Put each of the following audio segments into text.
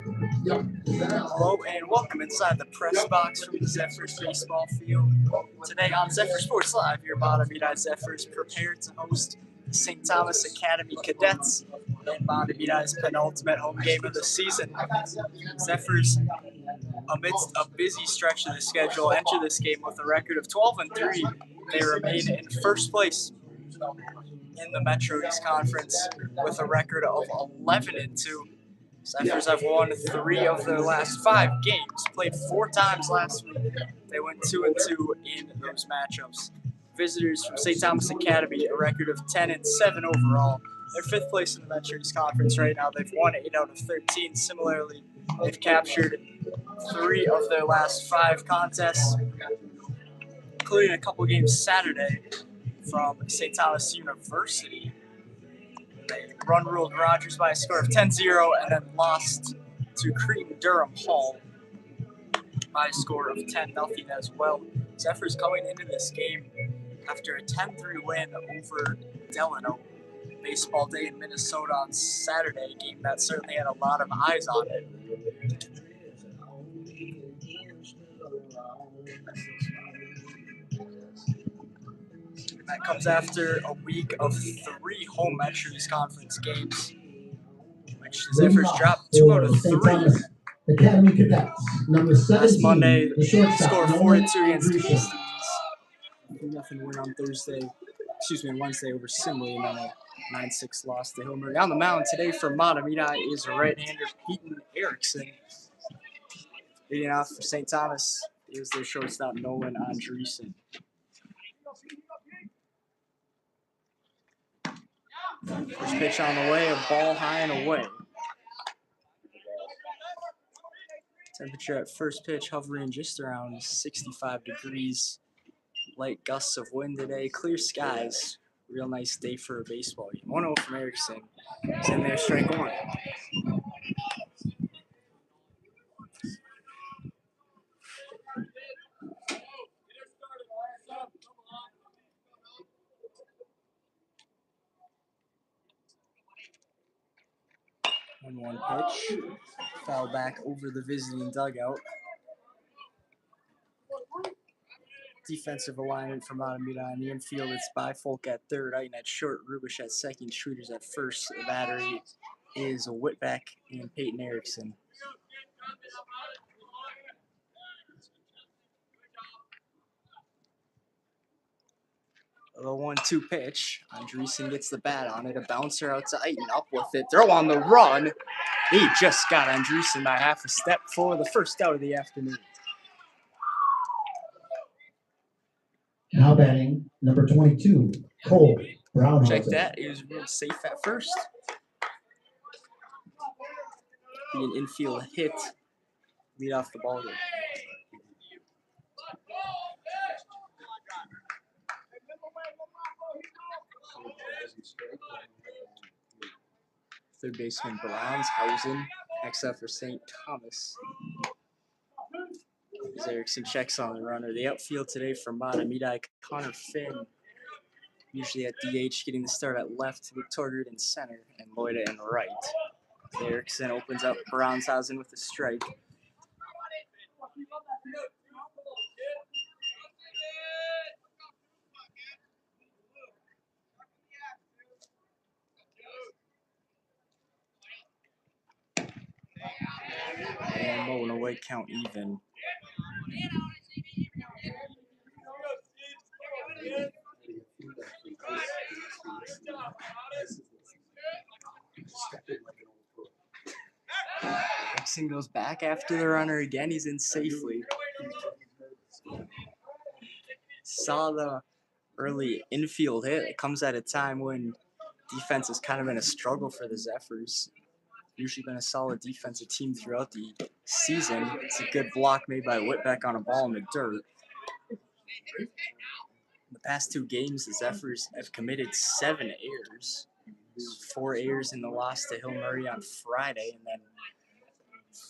Hello and welcome inside the press box from the Zephyr's baseball field. Today on Zephyr Sports Live, your Mahtomedi Zephyrs prepare to host the St. Thomas Academy Cadets in Mahtomedi's penultimate home game of the season. Zephyrs, amidst a busy stretch of the schedule, enter this game with a record of 12-3. They remain in first place in the Metro East Conference with a record of 11-2. Zephyrs have won 3 of their last 5 games, played 4 times last week. They went 2-2 in those matchups. Visitors from St. Thomas Academy, a record of 10-7 overall. They're 5th place in the Metro East Conference right now. They've won 8 out of 13. Similarly, they've captured 3 of their last 5 contests, including a couple games Saturday from St. Thomas University. They run-ruled Rogers by a score of 10-0 and then lost to Cretan-Durham Hall by a score of 10-0 as well. Zephyrs coming into this game after a 10-3 win over Delano. Baseball Day in Minnesota on Saturday, a game that certainly had a lot of eyes on it. That comes after a week of 3 home Metro East Conference games, which the Zephyrs dropped 2 out of 3. Academy Cadets, number 17. Last Monday, the shortstop, score 4-2 against Andreessen. Hastings. Nothing win on Wednesday over Simley, and then a 9-6 loss to Hillmurray. On the mound today for Mahtomedi is right-hander Peyton Erickson. Leading off for St. Thomas is their shortstop Nolan Andreessen. First pitch on the way, a ball high and away. Temperature at first pitch hovering just around 65 degrees. Light gusts of wind today, clear skies. Real nice day for a baseball game. 1-0 from Erickson. He's in there, strike 1. One pitch, foul back over the visiting dugout. Defensive alignment from Mahtomedi in the infield. It's Bifolk at third, Iton at short, Rubish at second, Schroeders at first. The battery is Whitbeck and Peyton Erickson. The 1-2 pitch. Andreessen gets the bat on it. A bouncer out to Iton. Up with it. Throw on the run. He just got Andreessen by half a step for the first out of the afternoon. Now batting, number 22, Cole Brownhauser. Check that. He was real safe at first. Be an infield hit. Lead off the ball game. Third baseman Brownshausen. Next up for St. Thomas. As Erickson checks on the runner. The outfield today for Mahtomedi, Connor Finn. Usually at DH, getting the start at left, Luke Torgert in center, and Loida in right. Erickson opens up Brownshausen with a strike. And low and away, count even. Erickson goes back after the runner again. He's in safely. Saw the early infield hit. It comes at a time when defense has kind of been a struggle for the Zephyrs. Usually been a solid defensive team throughout the season. It's a good block made by Whitbeck on a ball in the dirt. In the past 2 games, the Zephyrs have committed 7 errors. 4 errors in the loss to Hillmurray on Friday, and then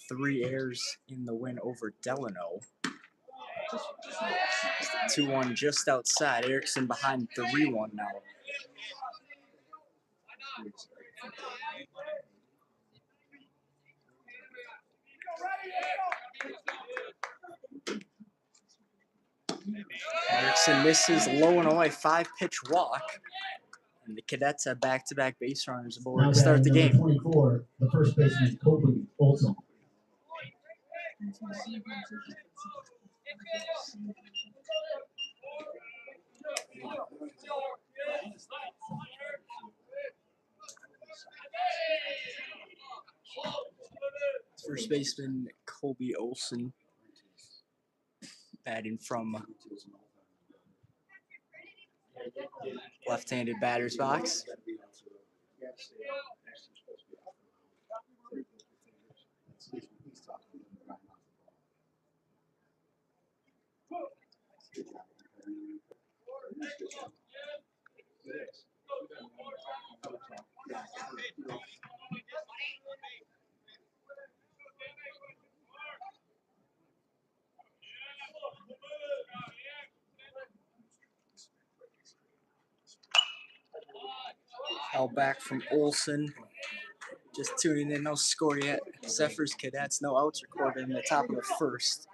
3 errors in the win over Delano. 2-1 just outside. Erickson behind 3-1 now. Olson misses low and away, 5-pitch walk. And the Cadets have back-to-back base runners aboard to start the game. 24, the first baseman, Colby Olson. First baseman Colby Olson batting from left-handed batter's box. Held back from Olson. Just tuning in, no score yet. Zephyr's Cadets, no outs recorded in the top of the first.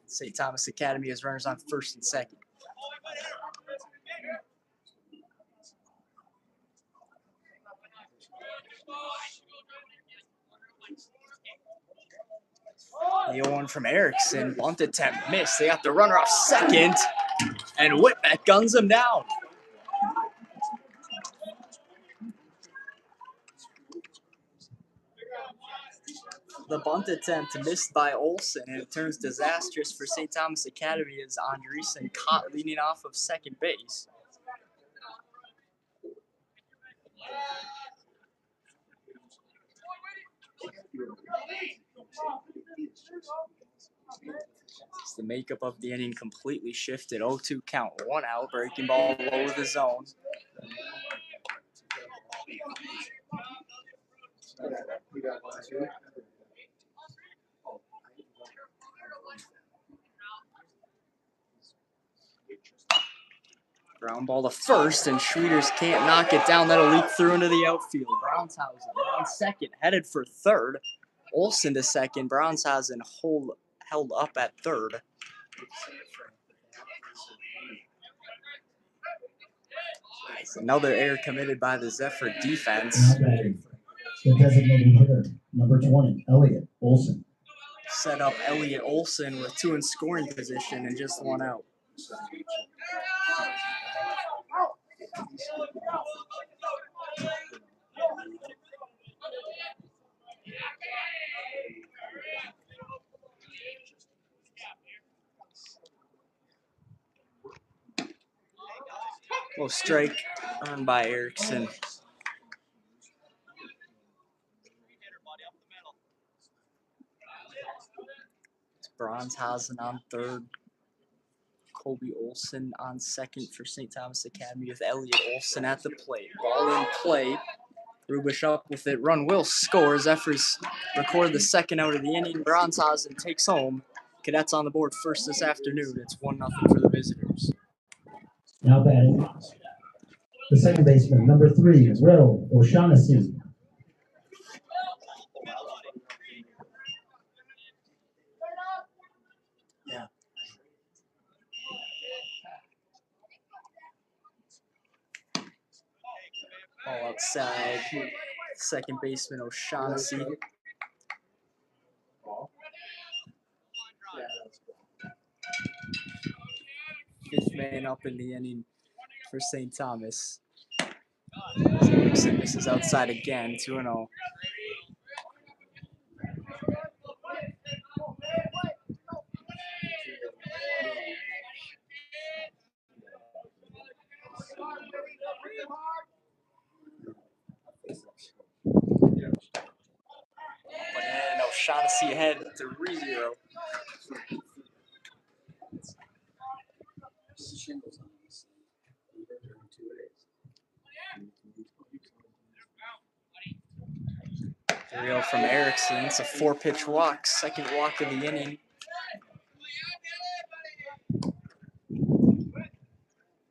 St. Thomas Academy has runners on first and second. The 0-1 from Erickson, bunt attempt missed. They got the runner off second, and Whitbeck guns him down. The bunt attempt missed by Olson, and it turns disastrous for St. Thomas Academy as Andreessen caught leading off of second base. As the makeup of the inning completely shifted. 0-2 count, 1 out, breaking ball low of the zone. Ground ball to first, and Schwieters can't knock it down. That'll leak through into the outfield. Brownshausen on second, headed for third. Olson to second. Brownshausen held up at third. Another error committed by the Zephyr defense. The designated hitter, number 20, Elliot Olson. Set up Elliot Olson with 2 in scoring position and just 1 out. Well, strike earned by Erickson. It's Bronshausen on third. Colby Olson on second for St. Thomas Academy with Elliot Olson at the plate. Ball in play. Rubish up with it. Run will score. Zephyrs record the second out of the inning. Bronshausen takes home. Cadets on the board first this afternoon. It's 1-0 for the visitors. Now batting the second baseman, number 3, Will O'Shaughnessy. Ball outside. Second baseman O'Shaughnessy. Fifth man up in the inning for St. Thomas. Erickson misses outside again, 2-0. And O'Shaughnessy ahead 3-0. From Erickson. It's a 4-pitch walk, second walk of the inning.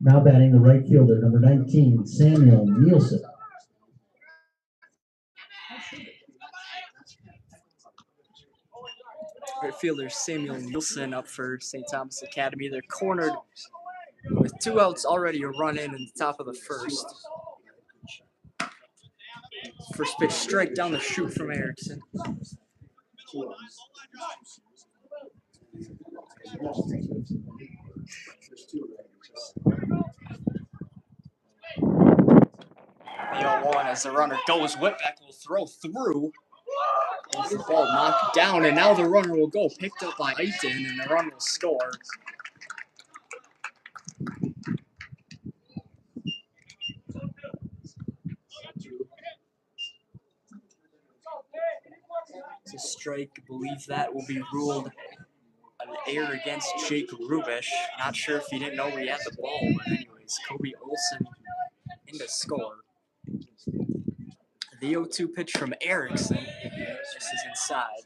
Now batting the right fielder, number 19, Samuel Nielsen. Right fielder Samuel Nielsen up for St. Thomas Academy. They're cornered With 2 outs already, a run in the top of the first. First pitch straight down the chute from Erickson. The 0-1 as the runner goes. Whitbeck will throw through. As the ball knocked down, and now the runner will go. Picked up by Aiton, and the run will score. It's a strike. I believe that will be ruled an error against Jake Rubish. Not sure if he didn't know we had the ball, but anyways, Kobe Olson in to score. The 0-2 pitch from Erickson. This is inside.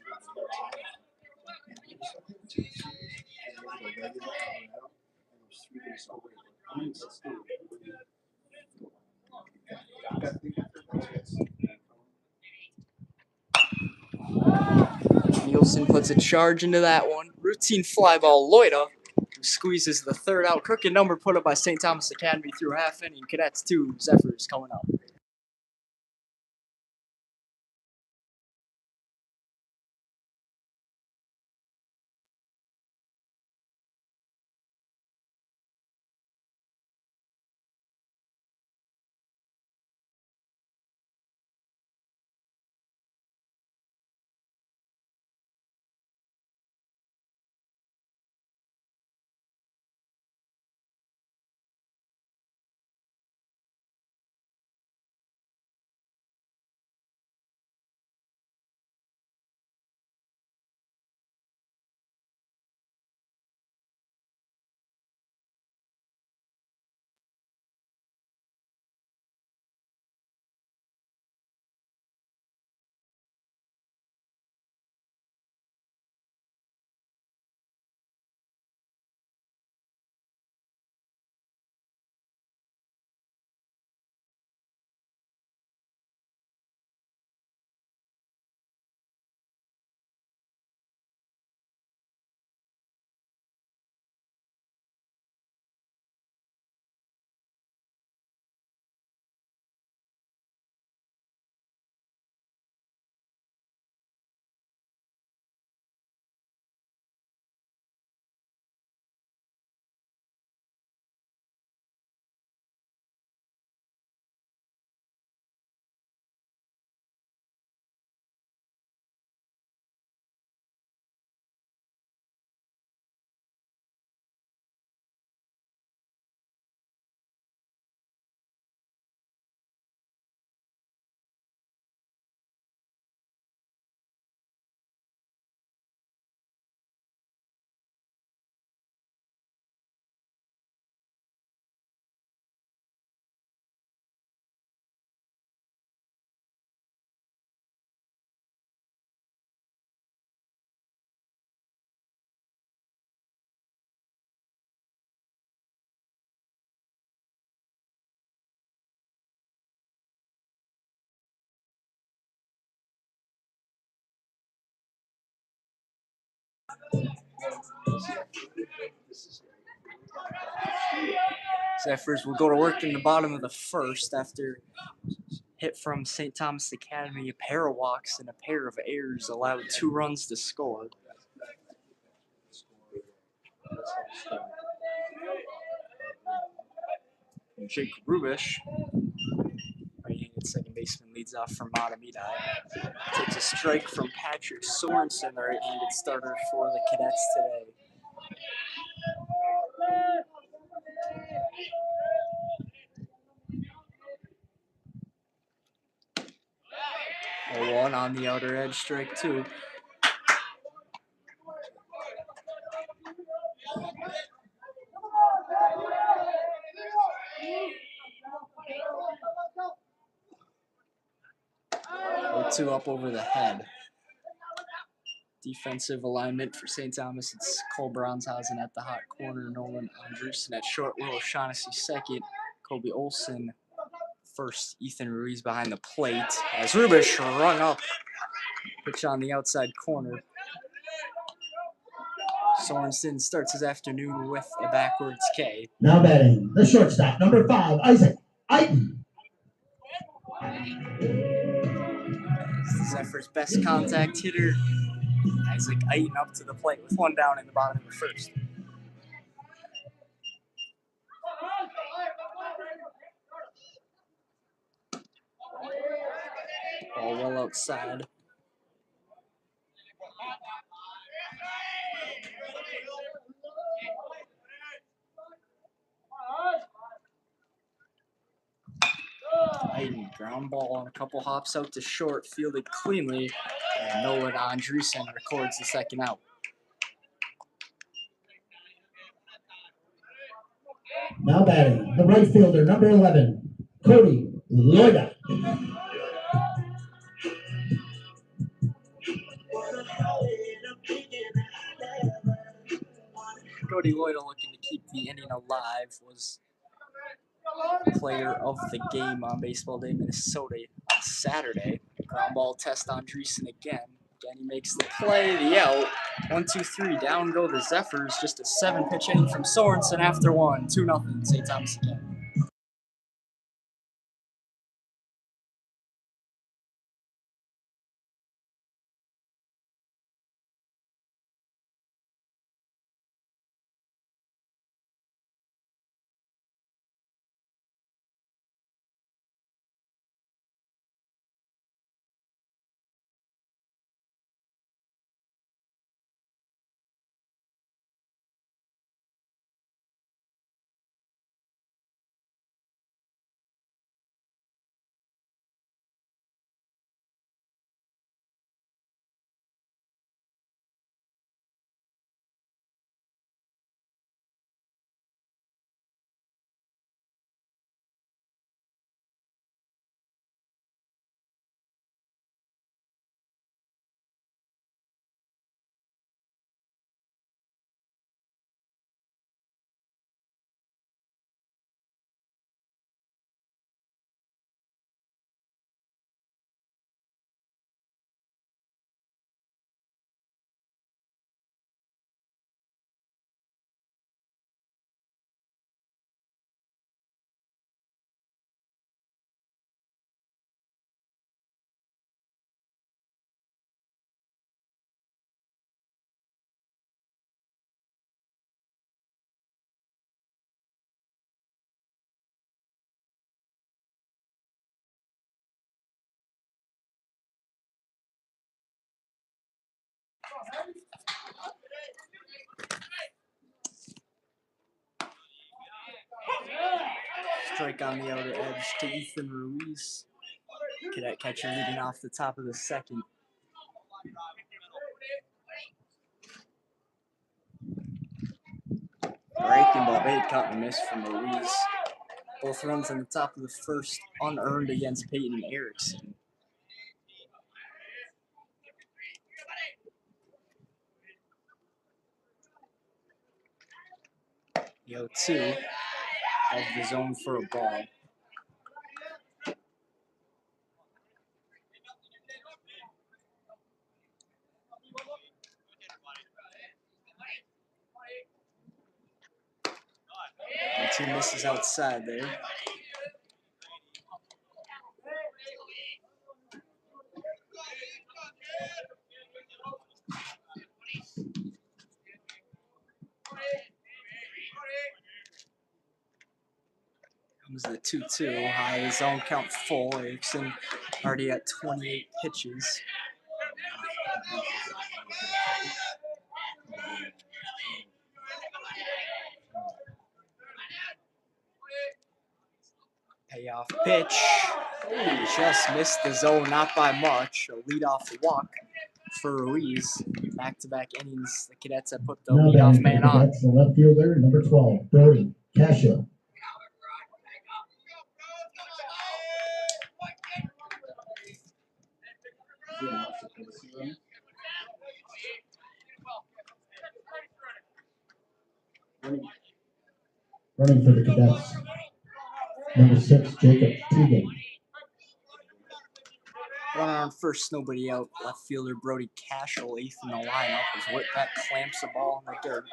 Nielsen puts a charge into that one. Routine fly ball. Loida squeezes the third out. Crooked number put up by St. Thomas Academy through half inning. Cadets 2, Zephyrs coming up. Zephyrs will go to work in the bottom of the first after hit from St. Thomas Academy. A pair of walks and a pair of errors allowed 2 runs to score. Jake Rubish, right-handed second baseman, leads off from Mahtomedi. Takes a strike from Patrick Sorensen, the right-handed starter for the Cadets today. A 1 on the outer edge, strike 2. Or 2 up over the head. Defensive alignment for St. Thomas. It's Cole Bronshausen at the hot corner. Nolan Andrusen at short. Will O'Shaughnessy second. Kobe Olson first. Ethan Ruiz behind the plate. As Rubish rung up. Pitch on the outside corner. Sorensen starts his afternoon with a backwards K. Now batting, the shortstop, number 5, Isaac Aiton. Zephyr's best contact hitter, Isaac Aiton, up to the plate with one down in the bottom of the first. Ball well outside. Aiton, ground ball on a couple hops out to short, fielded cleanly, and Nolan Andreessen records the second out. Now batting, the right fielder, number 11, Cody Loida. Cody Loida, looking to keep the inning alive, was player of the game on Baseball Day Minnesota on Saturday. Ground ball test on Andreessen again. Again, he makes the play, the out. 1, 2, 3, down go the Zephyrs. Just a 7-pitch inning from Sorensen after one. 2-0, St. Thomas again. Strike on the outer edge to Ethan Ruiz. Cadet catcher leading off the top of the second. Breaking ball, bait, cut and miss from Ruiz. Both runs on the top of the first, unearned against Peyton Erickson. Yo, 2 of the zone for a ball. And 2 misses outside there. Comes the 2-2, high zone count full. Erickson already at 28 pitches. Payoff pitch. Just missed the zone, not by much. A leadoff walk for Ruiz. Back-to-back innings, the Cadets have put the Now leadoff batting, man the on. Cadets, the left fielder, number 12, Brody Cascio. Running for the Cadets, number 6, Jacob Teagan. Runner on first, nobody out. Left fielder Brody Cashel, eighth in the lineup, as Whitbeck clamps the ball in the dirt.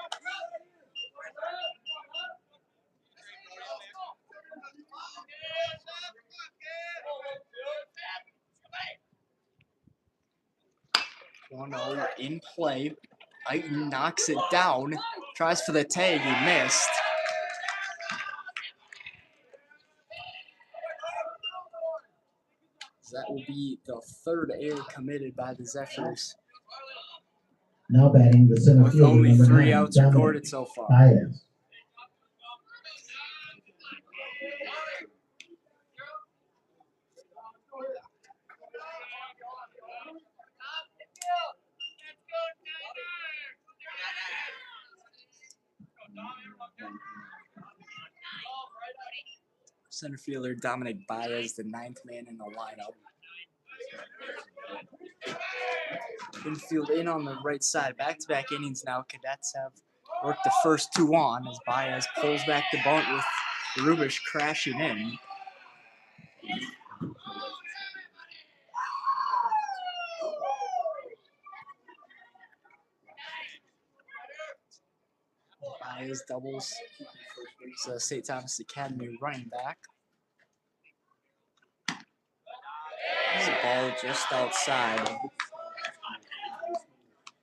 One in play. Aiton knocks it down. Tries for the tag. He missed. That will be the third error committed by the Zephyrs. Now batting the center with fielder, only number 3 9, outs Dominic recorded so far. Baez. Center fielder Dominic Baez, the 9th man in the lineup. Infield in on the right side. Back-to-back innings now. Cadets have worked the first 2 on as Baez pulls back the bunt with Rubish crashing in. Baez doubles. It's a St. Thomas Academy running back. It's a ball just outside. I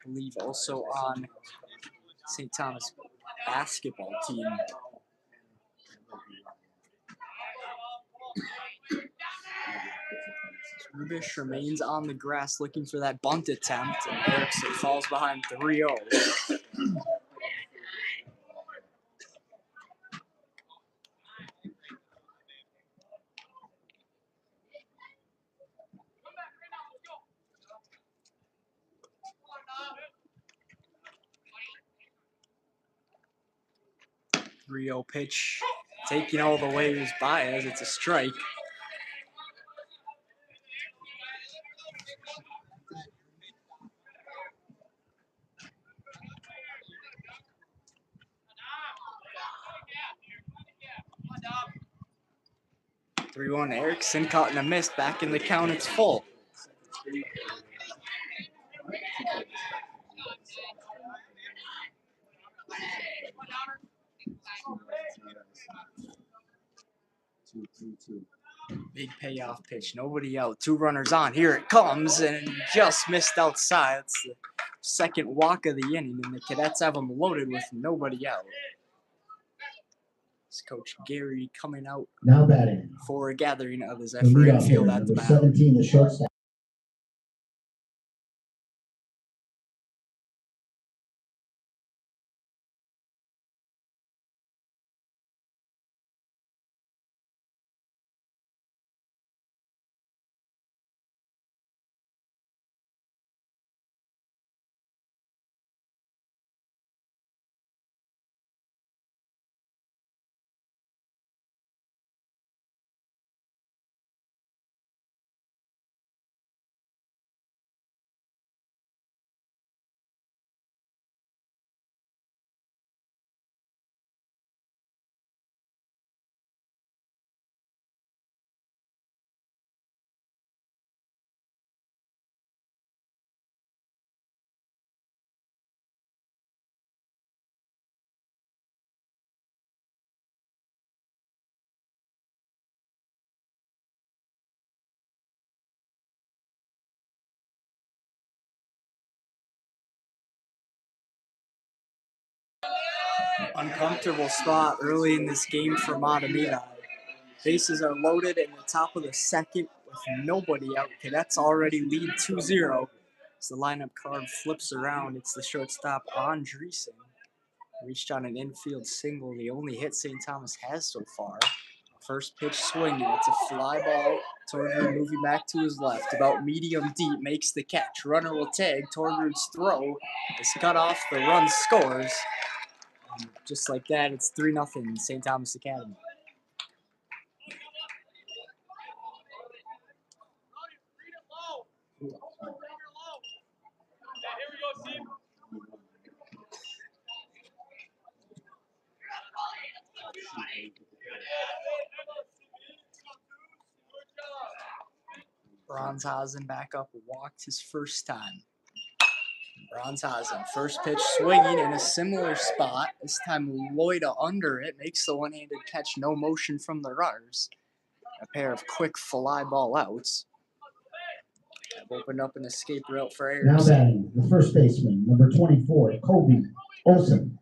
believe also on St. Thomas basketball team. Rubish remains on the grass looking for that bunt attempt, and Erickson falls behind 3-0. 3-0 pitch, taking all the way is Baez. It's a strike. Three-one Erickson caught in a miss. Back in the count, it's full. Big payoff pitch. Nobody out. 2 runners on. Here it comes, and just missed outside. It's the second walk of the inning, and the Cadets have them loaded with nobody out. It's Coach Gary coming out now batting for a gathering of the the Zephyr leadoff infield hitter, at the number mound. 17, the shortstop. Uncomfortable spot early in this game for Mahtomedi. Bases are loaded in the top of the second with nobody out. Cadets already lead 2-0. As the lineup card flips around, it's the shortstop Andreessen. Reached on an infield single, the only hit St. Thomas has so far. First pitch swinging, it's a fly ball. Torgrud moving back to his left, about medium deep, makes the catch. Runner will tag. Torgrud's throw is cut off. The run scores. And just like that, it's 3-0 St. Thomas Academy. Bronzhausen back up, walked his first time. Bronzhausen, first pitch swinging in a similar spot. This time Loida under it, makes the one-handed catch, no motion from the runners. A pair of quick fly ball outs. Have opened up an escape route for Erickson. Now batting, the first baseman, number 24, Kobe Olsen.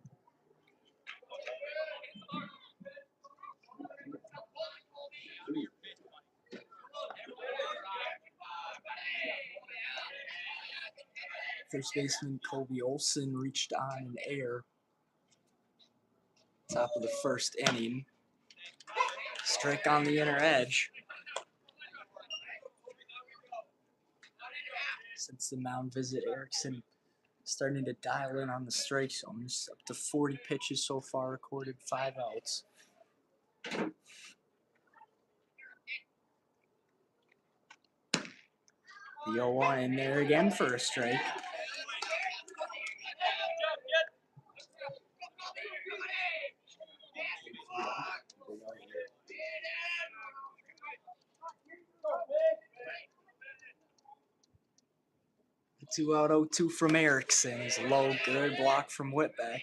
First baseman Kobe Olsen reached on an air. Top of the first inning. Strike on the inner edge. Since the mound visit, Erickson starting to dial in on the strike zones. Up to 40 pitches so far, recorded 5 outs. The 0-1 in there again for a strike. The 2-out 0-2 from Erickson is low, good block from Whitbeck.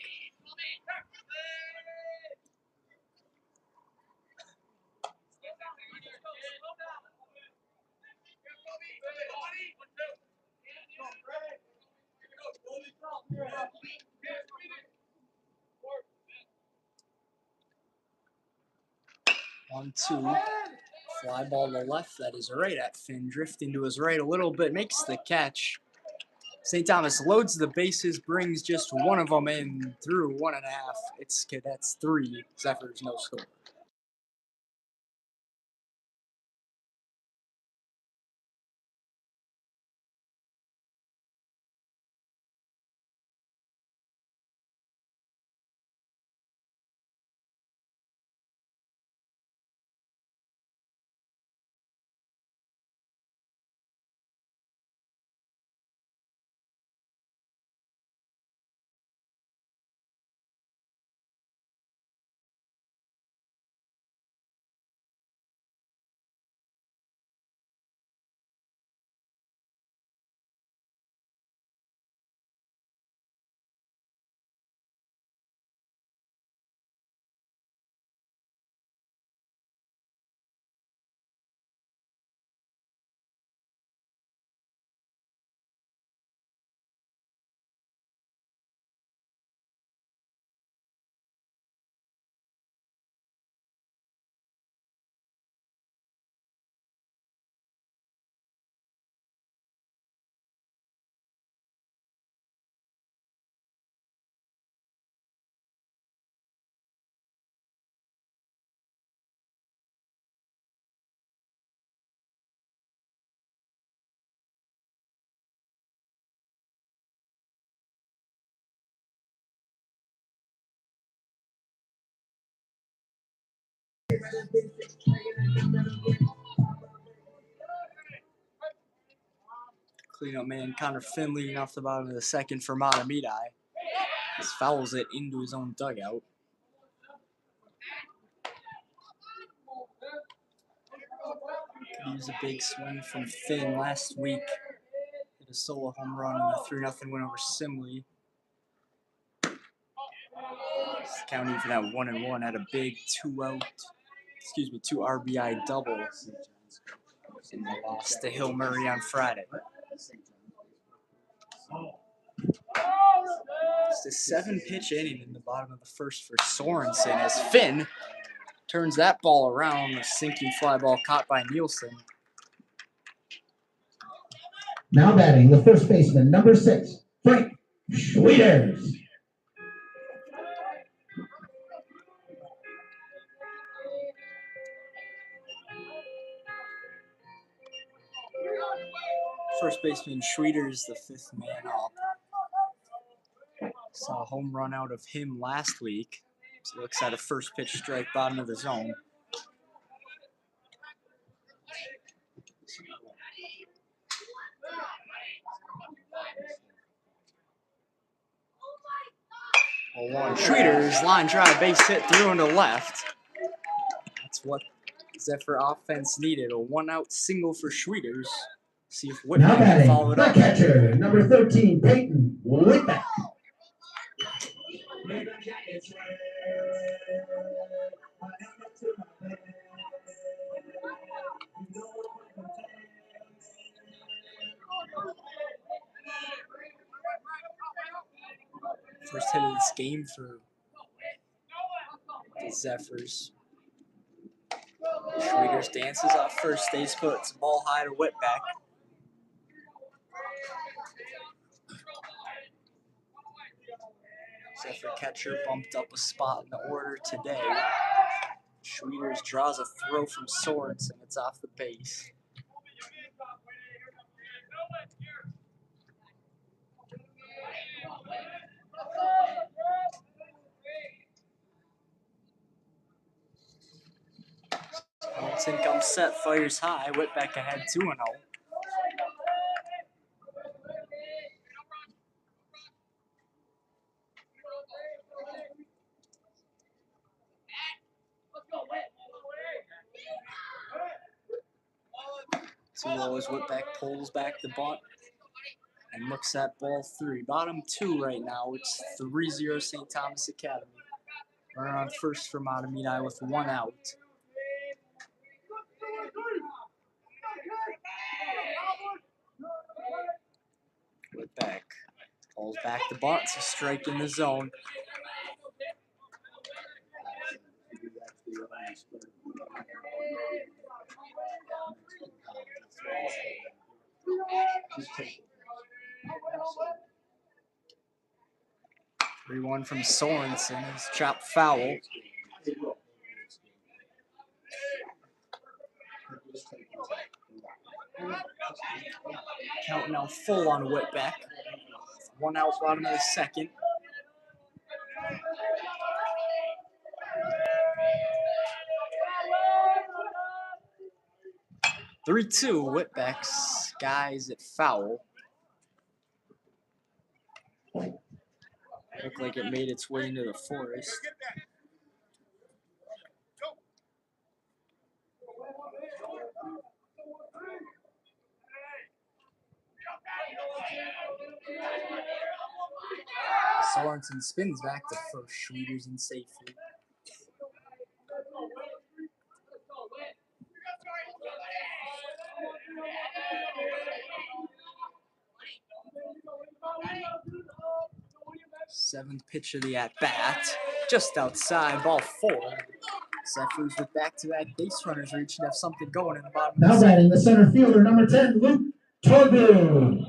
One, two, fly ball to left, that is right at Finn, drifting to his right a little bit, makes the catch. St. Thomas loads the bases, brings just one of them in through 1.5. It's Cadets 3, Zephyr's no score. Cleanup man Connor Finley off the bottom of the second for Mahtomedi. He fouls it into his own dugout. Could use a big swing from Finn last week. Hit a solo home run in the 3-0 win over Simley. Counting for that 1-1 had a big 2 RBI double in the loss to Hill Murray on Friday. It's a 7-pitch inning in the bottom of the first for Sorensen as Finn turns that ball around, a sinking fly ball caught by Nielsen. Now batting, the first baseman, number 6, Frank Schwieters. First baseman Schwieters, the 5th man up. Saw a home run out of him last week. So looks at a first pitch strike, bottom of the zone. Schwieters, line drive, base hit through and to left. That's what Zephyr offense needed a 1-out single for Schwieters. See if Now Whitman can batting, follow it the up. catcher, number 13, Peyton Whitback. First hit of this game for the Zephyrs. Schwieters dances off first, stays put. It's a ball high to Whitback. Zephyr catcher bumped up a spot in the order today. Schwieters draws a throw from Sorensen. It's off the base. Sorensen comes set, fires high. Whitback ahead 2-0. Two as Whitback pulls back the bunt and looks at ball 3. Bottom 2 right now. It's 3-0 St. Thomas Academy. Runner on first for Mahtomedi with 1 out. Whitback pulls back the bunt. It's a strike in the zone. Three-one from Sorensen. He's chopped foul. Count now full on Whitback. 1 out, bottom of the second. Three-two. Whitback's guys at foul. Looked like it made its way into the forest. Sorensen spins back to first. Schwieters in safely. Seventh pitch of the at-bat. Just outside, ball 4. Zephyrs with back-to-back base runners reaching to have something going in the bottom of the Now second. batting, the center fielder, number 10, Luke Torbu.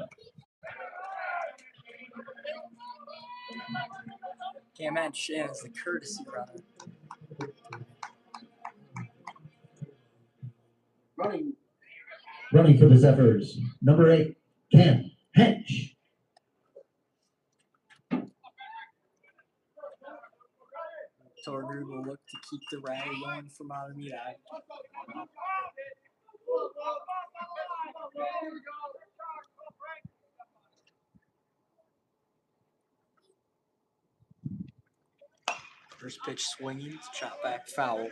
Cam and Shan is the courtesy runner. Running for the Zephyrs, number 8, Cam Hench. Torgru will look to keep the rally going from Mahtomedi. First pitch swinging, chop back foul.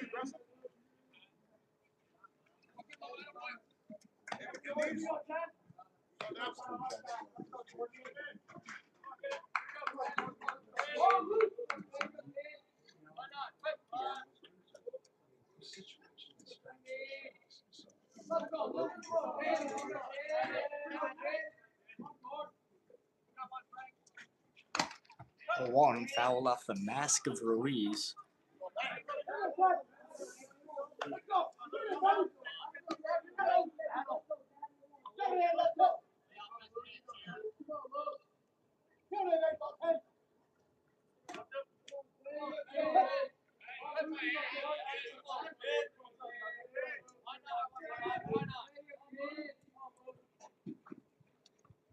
The one fouled off the mask of Ruiz.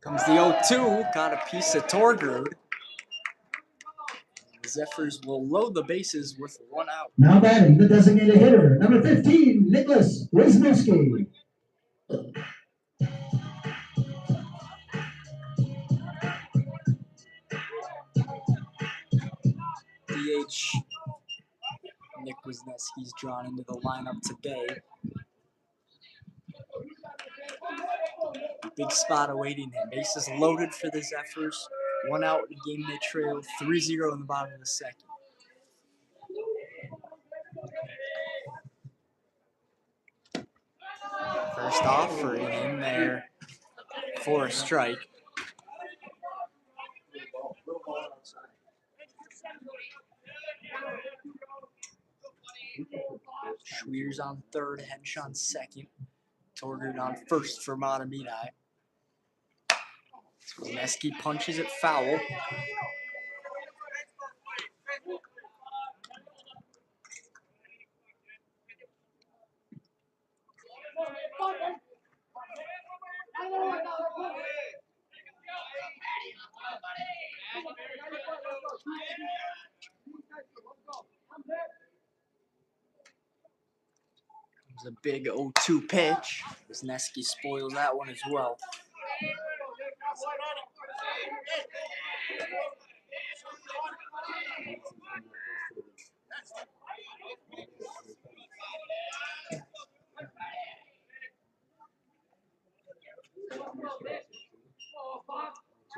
Comes the 0-2, got a piece of Torgrud. The Zephyrs will load the bases with 1 out. Now batting, the designated hitter, number 15, Nicholas Wisniewski. DH Nick Wisniewski's drawn into the lineup today. Big spot awaiting him. Bases loaded for the Zephyrs. 1 out in the game they trail 3-0 in the bottom of the second. First offering in there for a strike. Schweers on third, Hench on second. Torgert on first for Mahtomedi. Wisniewski punches it foul. It was a big 0-2 pitch. Wisniewski spoils that one as well.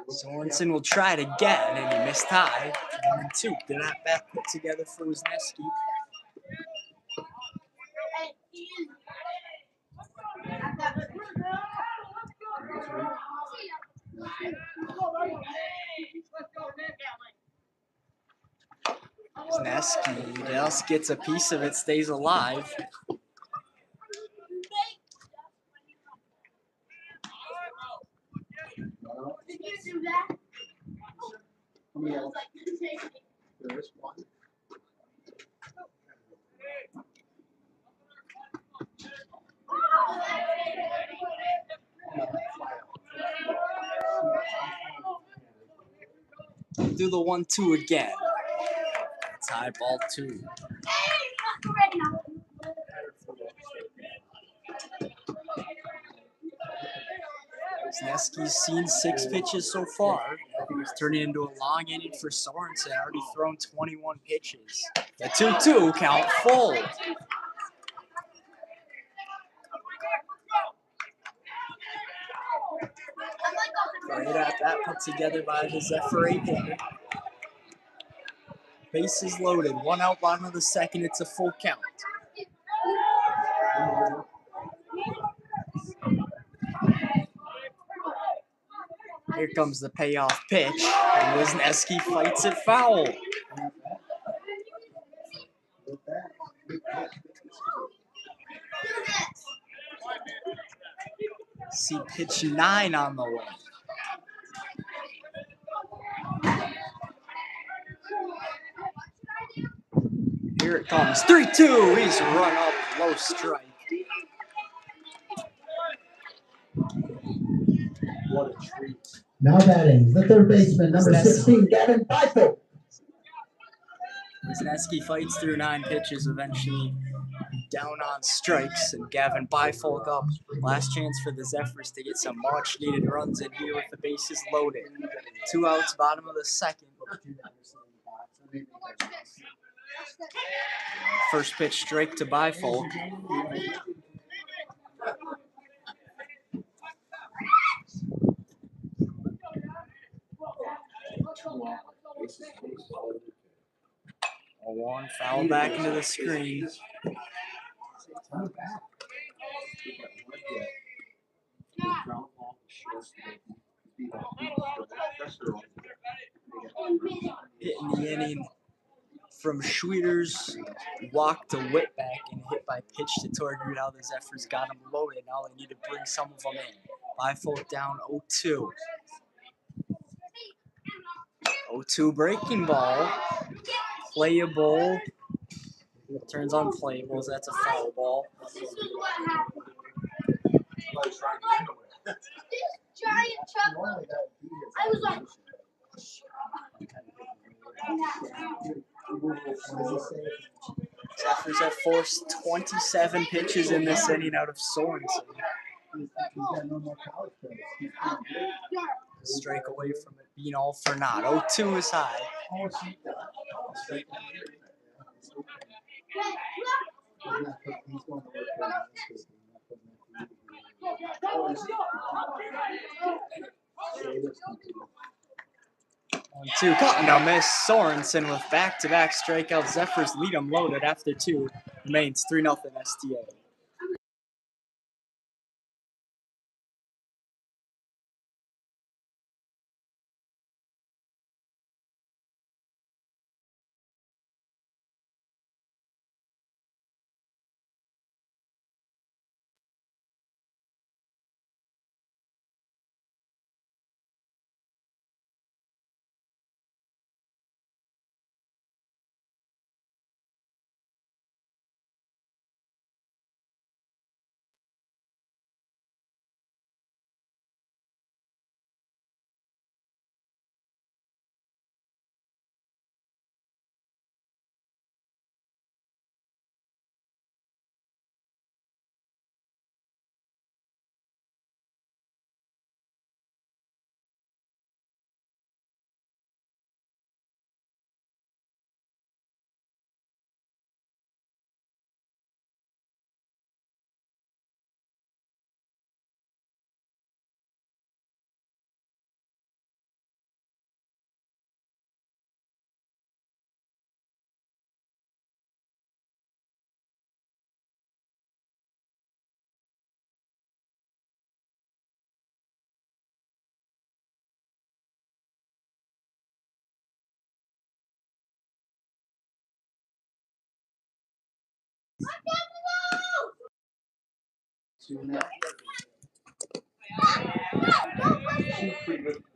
Sorensen will try it again, and he missed high. 1-2. Good at bat put together for Wisniewski. Wisniewski just gets a piece of it, stays alive. Do the 1-2 again. That's high, ball 2. Wisniewski's seen 6 pitches so far. He's turning into a long inning for Sorensen. Already thrown 21 pitches. The 2-2 count full. Great at that put together by the Zephyr hitter. Bases loaded. 1 out, bottom of the second. It's a full count. Here comes the payoff pitch, and Wisniewski fights it foul. See pitch 9 on the way. Here it comes. 3-2. He's run up, low strike. What a treat. Now batting, the third baseman, number 16, Gavin Beifel. Wisniewski fights through 9 pitches, eventually down on strikes, and Gavin Beifel up. Last chance for the Zephyrs to get some much-needed runs in here with the bases loaded. 2 outs, bottom of the second. First pitch strike to Beifel. A 1 foul back into the screen. Hitting the inning from Schweers, walk to Whitback, and hit by pitch to Torgert. How the Zephyrs got him loaded. Now they need to bring some of them in. Beifel down 0-2. 0-2 breaking ball. Playable. Turns unplayables. That's a foul ball. Zephyrs have forced 27 pitches in this inning out of Sorensen. Strike away from it being all for naught. 0-2 is high. 1-2, caught no miss. Sorensen with back-to-back strikeouts. Zephyrs lead them loaded after 2. Remains 3-0 STA.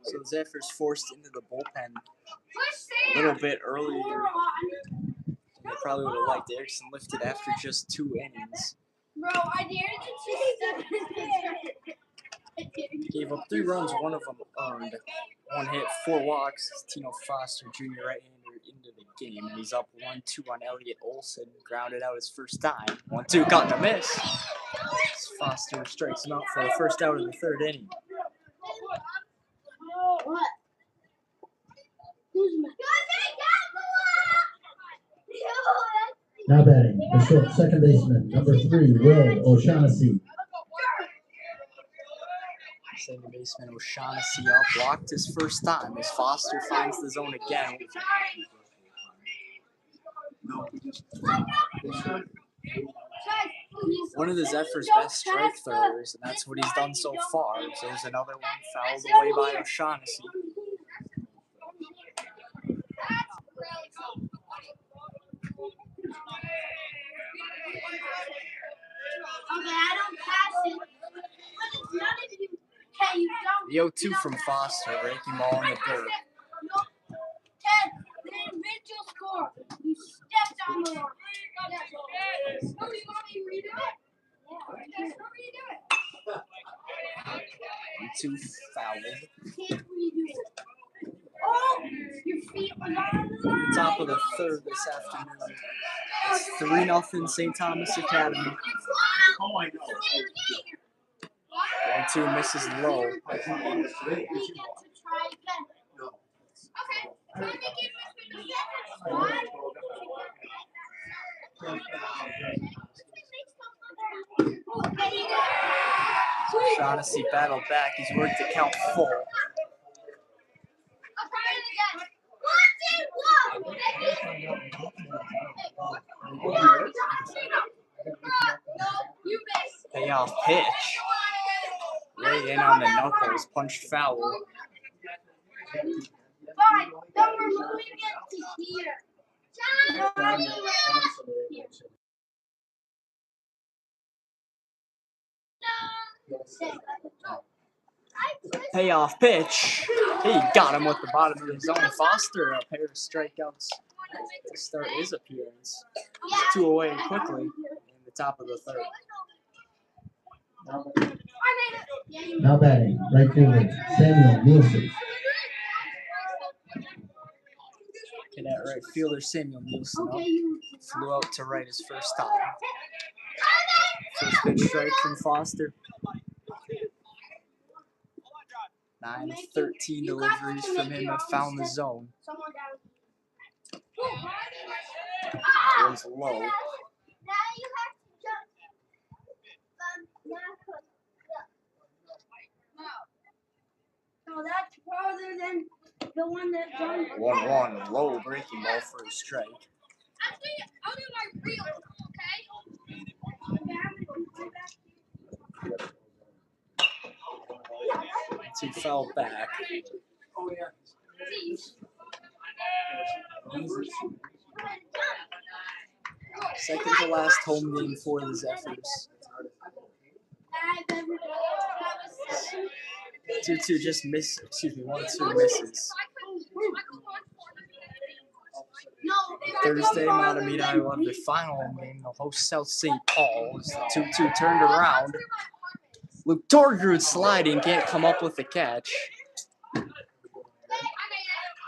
So Zephyr's forced into the bullpen a little bit earlier. They probably would have liked Erickson lifted after just 2 innings. Bro, I dared to Gave up 3 runs, one of them earned. 1 hit, 4 walks. Tino Foster, junior right-hander, into the game. And he's up 1-2 on Elliott Olson. Grounded out his first time. 1-2, caught and a miss. Foster strikes him out for the first out of the 3rd inning. What? Who's my? Now batting, the short second baseman, number 3, Will O'Shaughnessy. Second baseman O'Shaughnessy out, blocked his first time as Foster finds the zone again. One of the Zephyr's best strike throwers, and that's what he's done so far. So there's another one fouled away by O'Shaughnessy. Okay, I don't pass it. But it's not if you. Okay, you don't. The 0-2 from Foster, breaking ball in the dirt. No. Ted, the individual score. You stepped on the line. No, you want me to redo it? Yeah. How do you do it? 2 fouled. Can't redo it. Oh, your feet were on the line. Top of the 3rd this afternoon. It's 3-0 St. Thomas Academy. Oh, I know. 1-2 misses low. We get to try again. Okay. Can I make it O'Shaughnessy battled back. He's worked the count full. Payoff pitch. Right in on the knuckles. Punched foul. Fine. Then we're moving it to here. Payoff pitch. He got him with the bottom of the zone. Foster a pair of strikeouts to start his appearance. 2 away quickly in the top of the 3rd. Now batting, right fielder, Samuel Nielsen. Cadet right fielder Samuel Nielsen up. Flew out to right his first time. First pitch strike from Foster. 9 of 13 deliveries from him have found the zone. It was low. other than the one that John. 1-1, low breaking ball for a strike. I'll do my real, okay? Two foul back. Second to last home game for the Zephyrs. 2-2 just miss. Excuse me, 1-2 misses. Thursday, Mahtomedi will have their final home game. They'll host South St. Paul. As the 2-2 turned around. Luke Torgrud sliding, can't come up with the catch.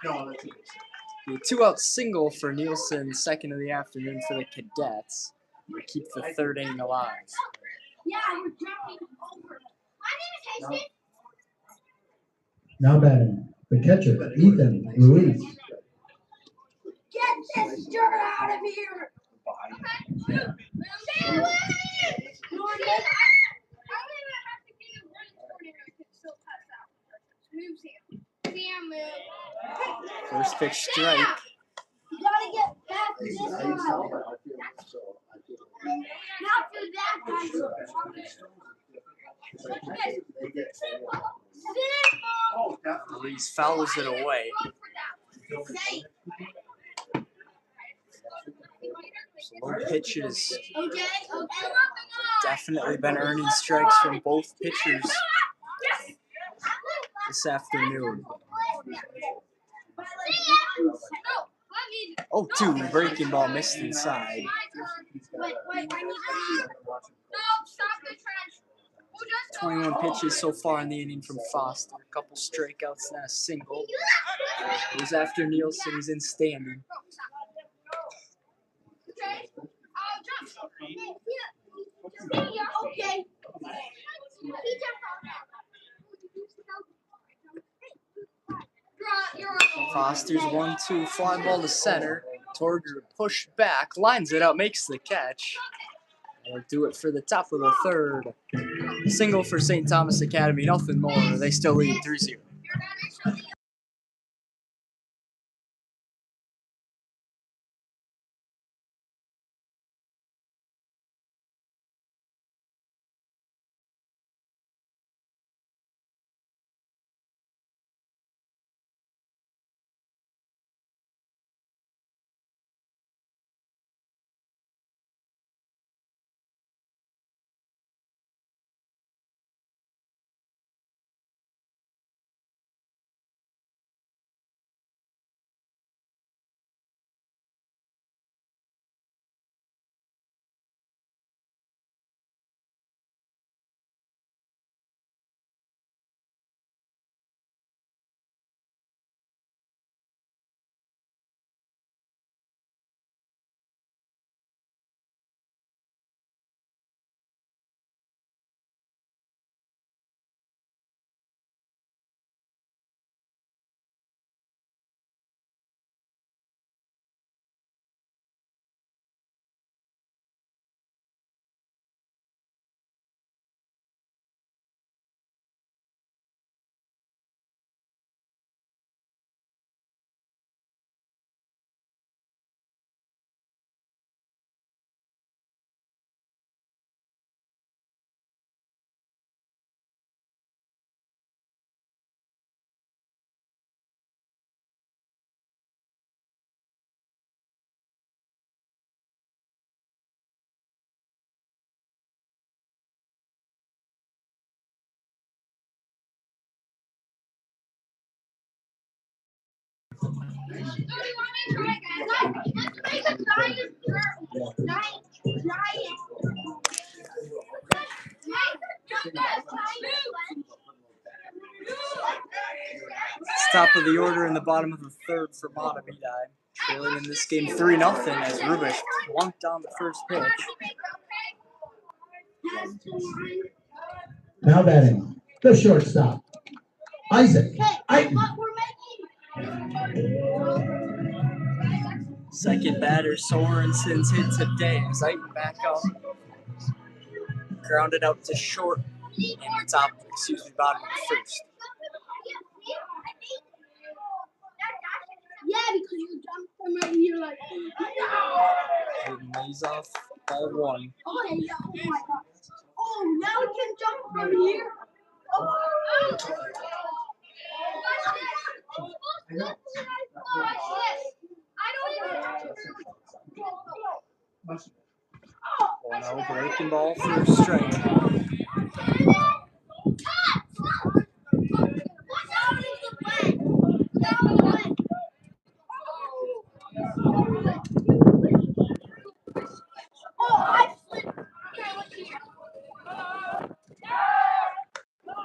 The 2-out single for Nielsen, second of the afternoon for the Cadets. We keep the third inning alive. Yeah, we're jumping over. My name is Hasty. Now batting, the catcher, Ethan Ruiz. Get this dirt out of here! Stay away! You want it? I don't even have to get a running coordinator. I can still pass out. Move, Sam. Sam, move. First pitch strike. You gotta get past this guy. Not for that guy. Ruiz fouls it away. Low pitches. Definitely been earning strikes from both pitchers this afternoon. 0-2, breaking ball missed inside. 21 pitches so far in the inning from Foster. A couple strikeouts and a single. It was after Nielsen is in standing. Okay. Foster's 1-2, fly ball to center. Torger pushed back, lines it up, makes the catch. They'll do it for the top of the third. Single for St. Thomas Academy, nothing more. They still lead 3-0. Top of the order in the bottom of the third for Mahtomedi. Trailing in this game 3-0 as Rubish plunked on the first pitch. Now batting, the shortstop, Isaac Eichen. Second batter, Sorensen's hit today as Eichen back up. Grounded out to short in the bottom of the first. Yeah, because you jumped from right here like. Hayden lays off ball one. Oh yeah! Oh my God! Oh, now we can jump from here. Oh. Oh no, breaking ball for strike.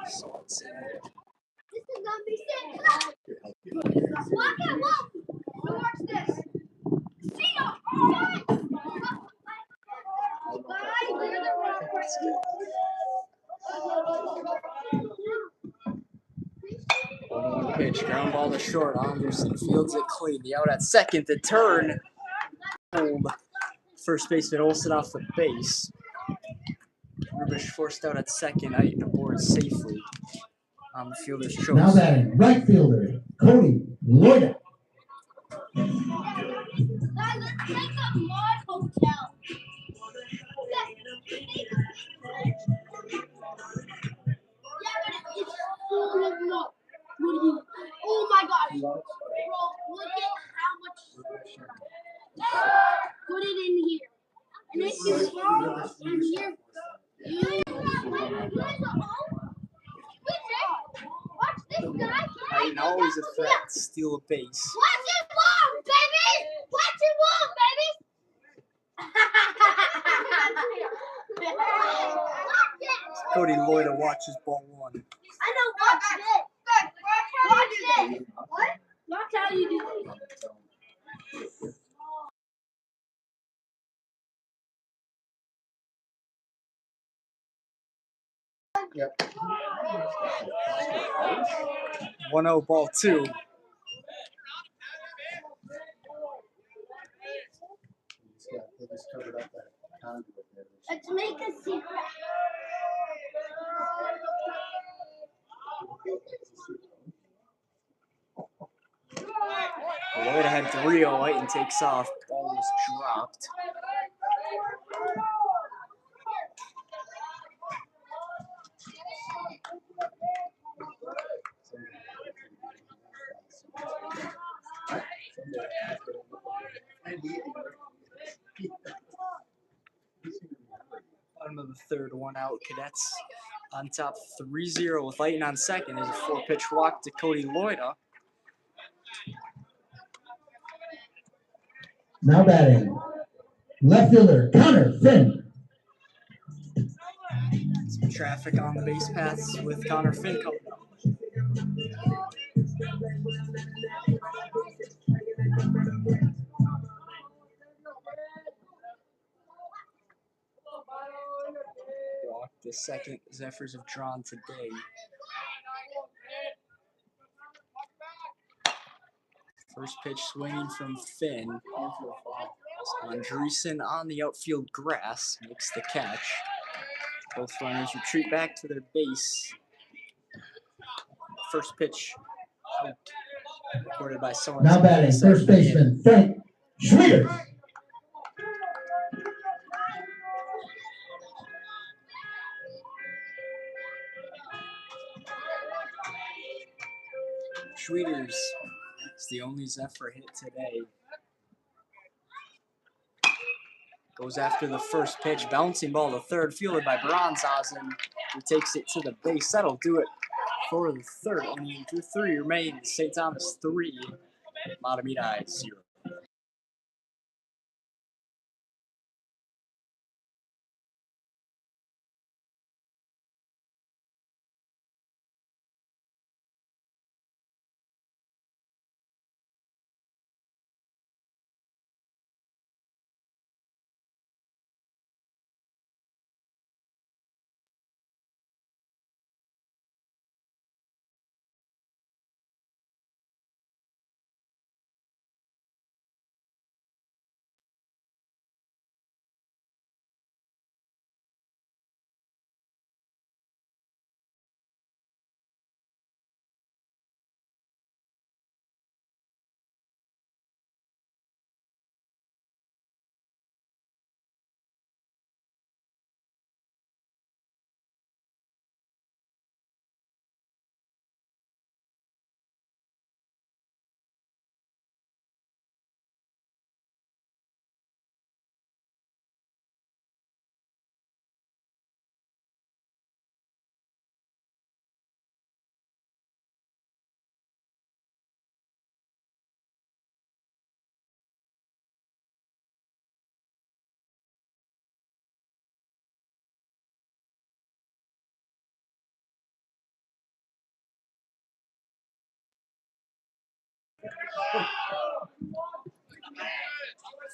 So it's in. This is gonna be sick. Look at look. Watch this. See ya. One pitch, ground ball to short. Anderson fields it clean. The out at second. The turn. Hold. First baseman Olsen off the base. Rubish forced out at second. Aiton aboard safely on the fielder's choice. Now batting, right fielder, Cody Loida. Guys, let's make a mod hotel. Yeah, but it's full of mud. Oh my God. Bro, look at how much. Put it in here. And if you fall in here, watch this guy. Aiton always a threat to steal a base. Watch it walk, baby! Watch it walk, baby! Cody Loida watches ball one. I know, watch this. Watch this. What? Watch how you do this. Yep. 1-0 ball two. Let's make a secret. Loida had 3-0. Aiton takes off. Ball was dropped. Bottom of the third, 1 out. Cadets on top 3-0 with Aiton on second. There's a 4-pitch walk to Cody Loida. Now batting, left fielder, Connor Finn. Some traffic on the base paths with Connor Finn coming up. Walk the second Zephyrs have drawn today. First pitch swinging from Finn. Andreessen on the outfield grass makes the catch. Both runners retreat back to their base. First pitch out. Recorded by someone. Now batting, first baseman, Frank Schwieters. Schwieters is the only Zephyr hit today. Goes after the first pitch, bouncing ball to third, fielded by Bronzhausen, who takes it to the base. That'll do it for the third. Only 3 remain. St. Thomas 3, Mahtomedi 0.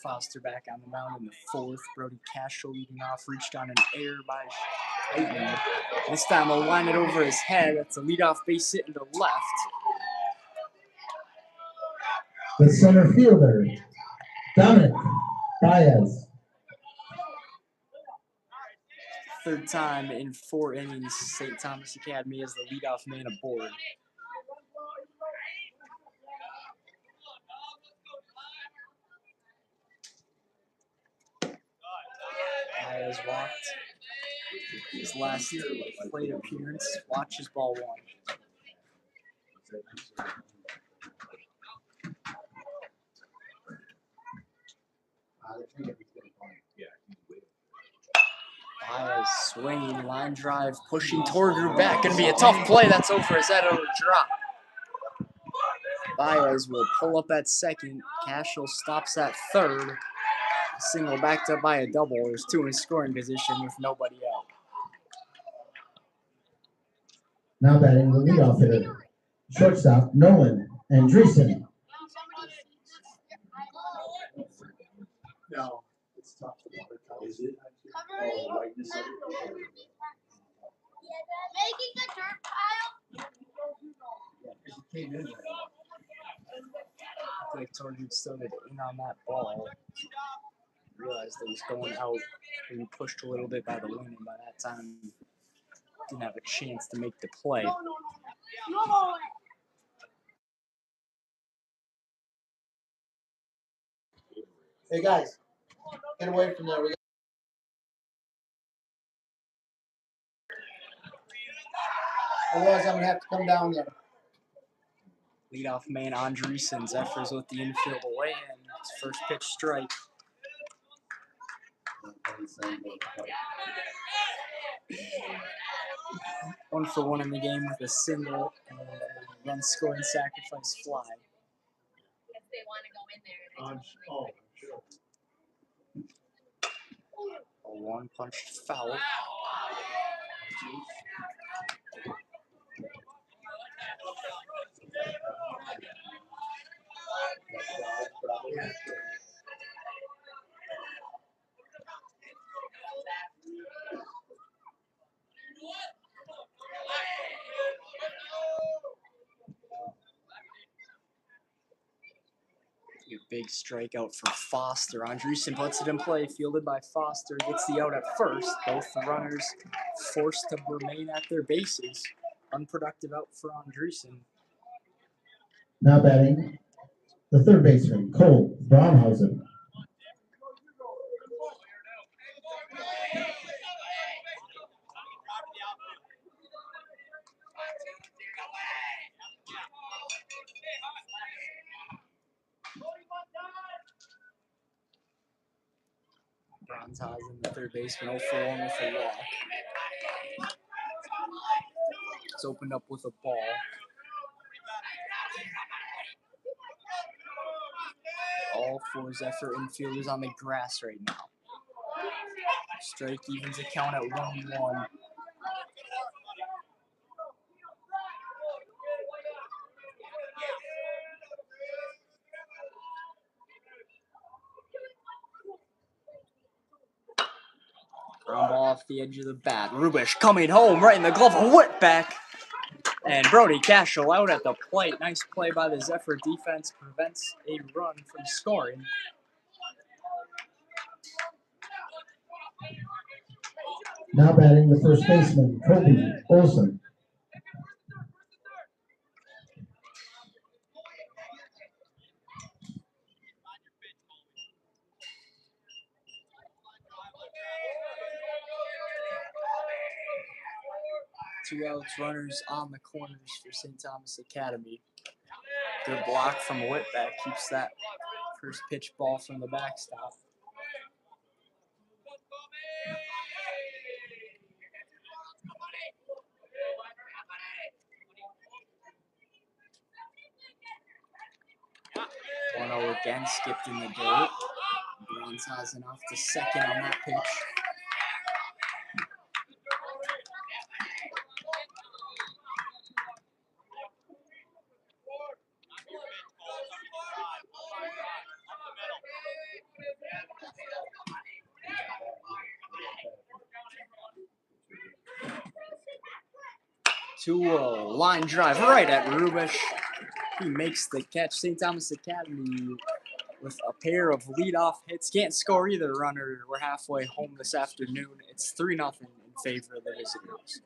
Foster back on the mound in the fourth. Brody Castro leading off, reached on an error by Aiton. This time he'll line it over his head. That's a leadoff base hit into left. The center fielder, Dominic Baez. Third time in 4 innings, St. Thomas Academy as the leadoff man aboard. Baez walked his last plate appearance. Watches ball one. Baez swinging, line drive, pushing toward her back. Gonna be a tough play. That's over his head. It'll drop. Baez will pull up at second. Cashel stops at third. Single backed up by a double. There's 2 in scoring position with nobody out. Now batting the leadoff hitter, shortstop Nolan Andreessen. No, it's tough to water. Is it? Oh, the whiteness of it. Making a dirt pile. Came in. I like Torjud started in on that ball. Realized it was going out. And he pushed a little bit by the wind, and by that time, didn't have a chance to make the play. No. Hey guys, get away from there. Otherwise, I'm gonna have to come down there. Leadoff man Andreessen. Zephyr's with the infield away, and his first pitch strike. One for one in the game with a single and a run scoring sacrifice fly. They want to go in there. Oh, sure. A one punched foul. A big strikeout from Foster. Andreessen puts it in play, fielded by Foster, gets the out at first. Both the runners forced to remain at their bases. Unproductive out for Andreessen. Now batting the third baseman, Cole Braunhausen. Braunhausen, the third baseman, 0 for 1 with a walk. It's opened up with a ball. All 4 Zephyr infielders on the grass right now. Strike evens the count at 1-1. Ground ball off the edge of the bat. Rubish coming home right in the glove. A whip-back. And Brody Cashel out at the plate. Nice play by the Zephyr defense. Prevents a run from scoring. Now batting the first baseman, Kobe Olsen. Two outs, runners on the corners for St. Thomas Academy. Good block from Whitback keeps that first pitch ball from the backstop. One-zero again, skipped in the dirt. Braunhausen off to second on that pitch. to a line drive right at Rubish. He makes the catch. St. Thomas Academy with a pair of leadoff hits. Can't score either runner. We're halfway home this afternoon. It's 3-0 in favor of the visitors.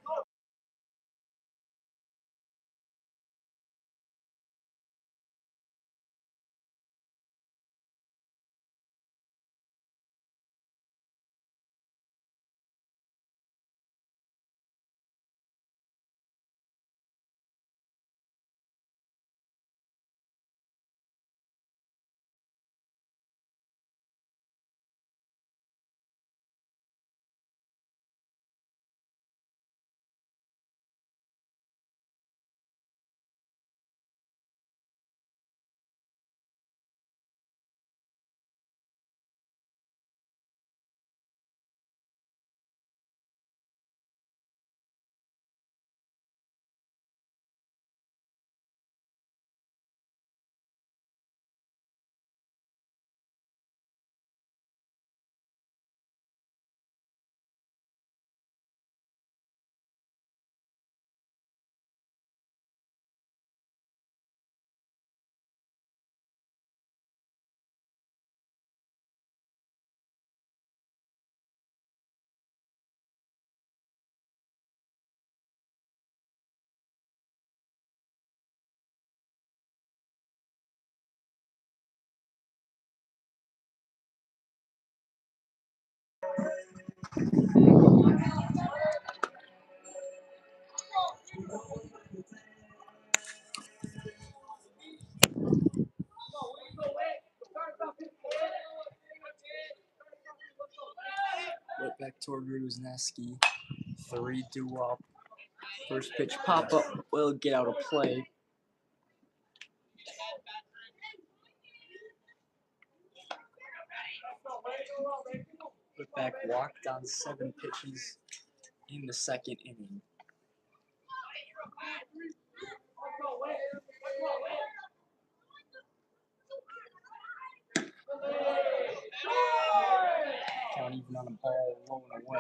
Right back toward Ruzneski. 3-2 up. First pitch pop up will get out of play. Whitback walked on 7 pitches in the second inning. Count even on a ball rolling away.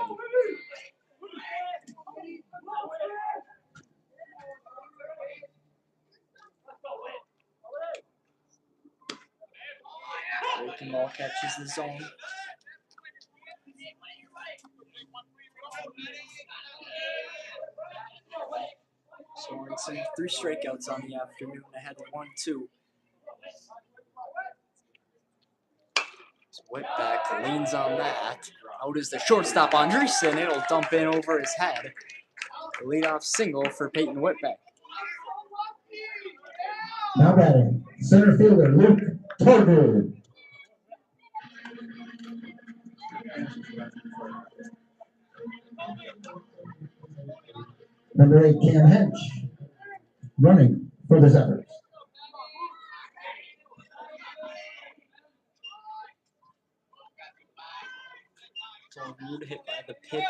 Breaking ball catches the zone. Sorensen, 3 strikeouts on the afternoon. Ahead 1-2. Whitback leans on that. Out is the shortstop, Andreessen. It'll dump in over his head. The leadoff single for Peyton Whitback. Now batting, center fielder Luke Torgood. Number 8, Cam Hench, running for the Zephyrs. Torgood hit by the pitch.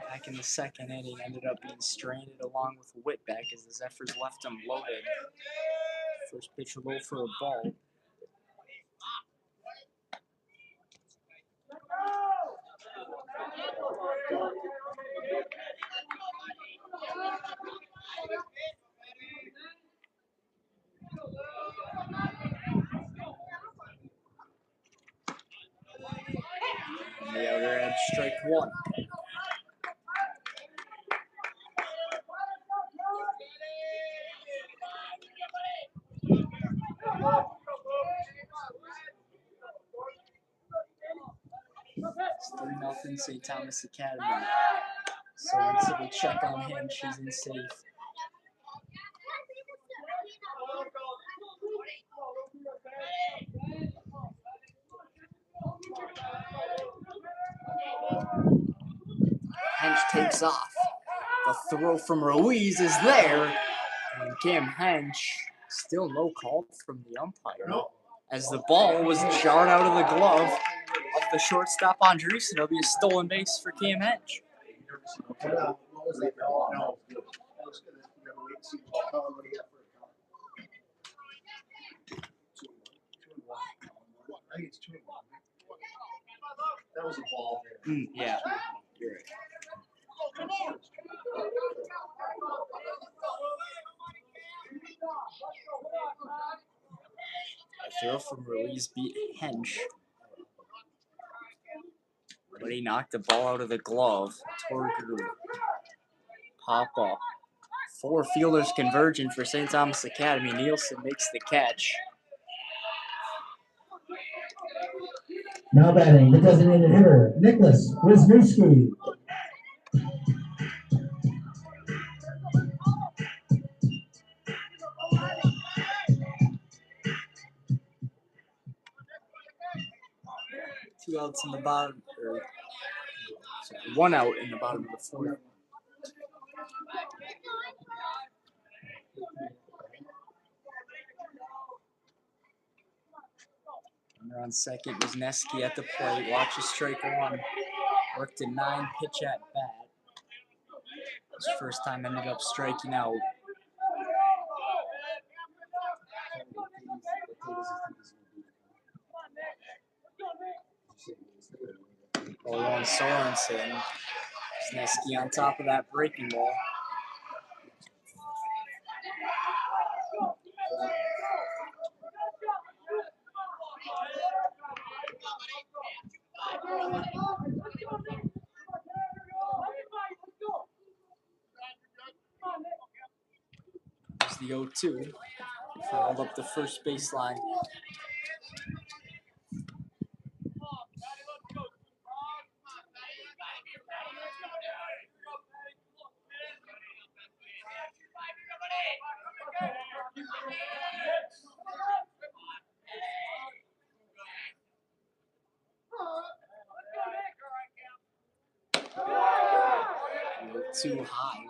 Back in the second inning, ended up being stranded along with Whitback as the Zephyrs left him loaded. First pitch low for a ball. On the outer edge, strike 1. It's 3-0 St. Thomas Academy. So once we check on him, she's in safe. Hench takes off. The throw from Ruiz is there. And Cam Hench, still no call from the umpire. As the ball was jarred out of the glove of the shortstop Andreessen, it'll be a stolen base for Cam Hench. That was a ball. Yeah, you're right. throw from release beat Hench. But he knocked the ball out of the glove. Torgru. Pop up. 4 fielders converging for St. Thomas Academy. Nielsen makes the catch. Now batting, the designated hitter, Nicholas Wisniewski. Two outs in the bottom, or sorry, 1 out in the bottom of the 4th. Runner on second, Wisniewski at the plate. Watches strike 1. Worked a 9 pitch at bat. His first time ended up striking out. Ball on Sorensen. Wisniewski on top of that breaking ball. There's the 0-2. Fouled up the first baseline. Too high.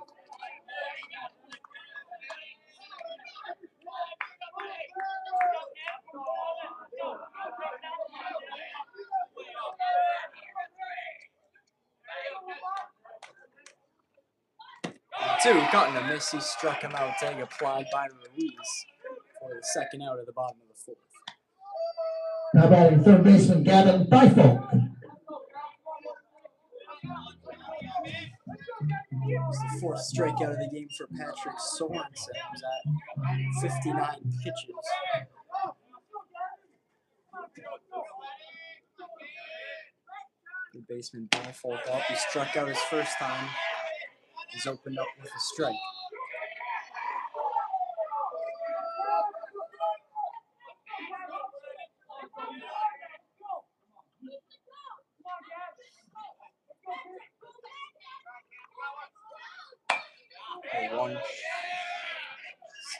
Two, caught in a miss. He struck him out. Tag applied by release for the second out of the bottom of the 4th. Now batting, third baseman Gavin Byfolk. It's the 4th strikeout of the game for Patrick Sorensen, who's at 59 pitches. The baseman Byfolk up. He struck out his first time. He's opened up with a strike. One.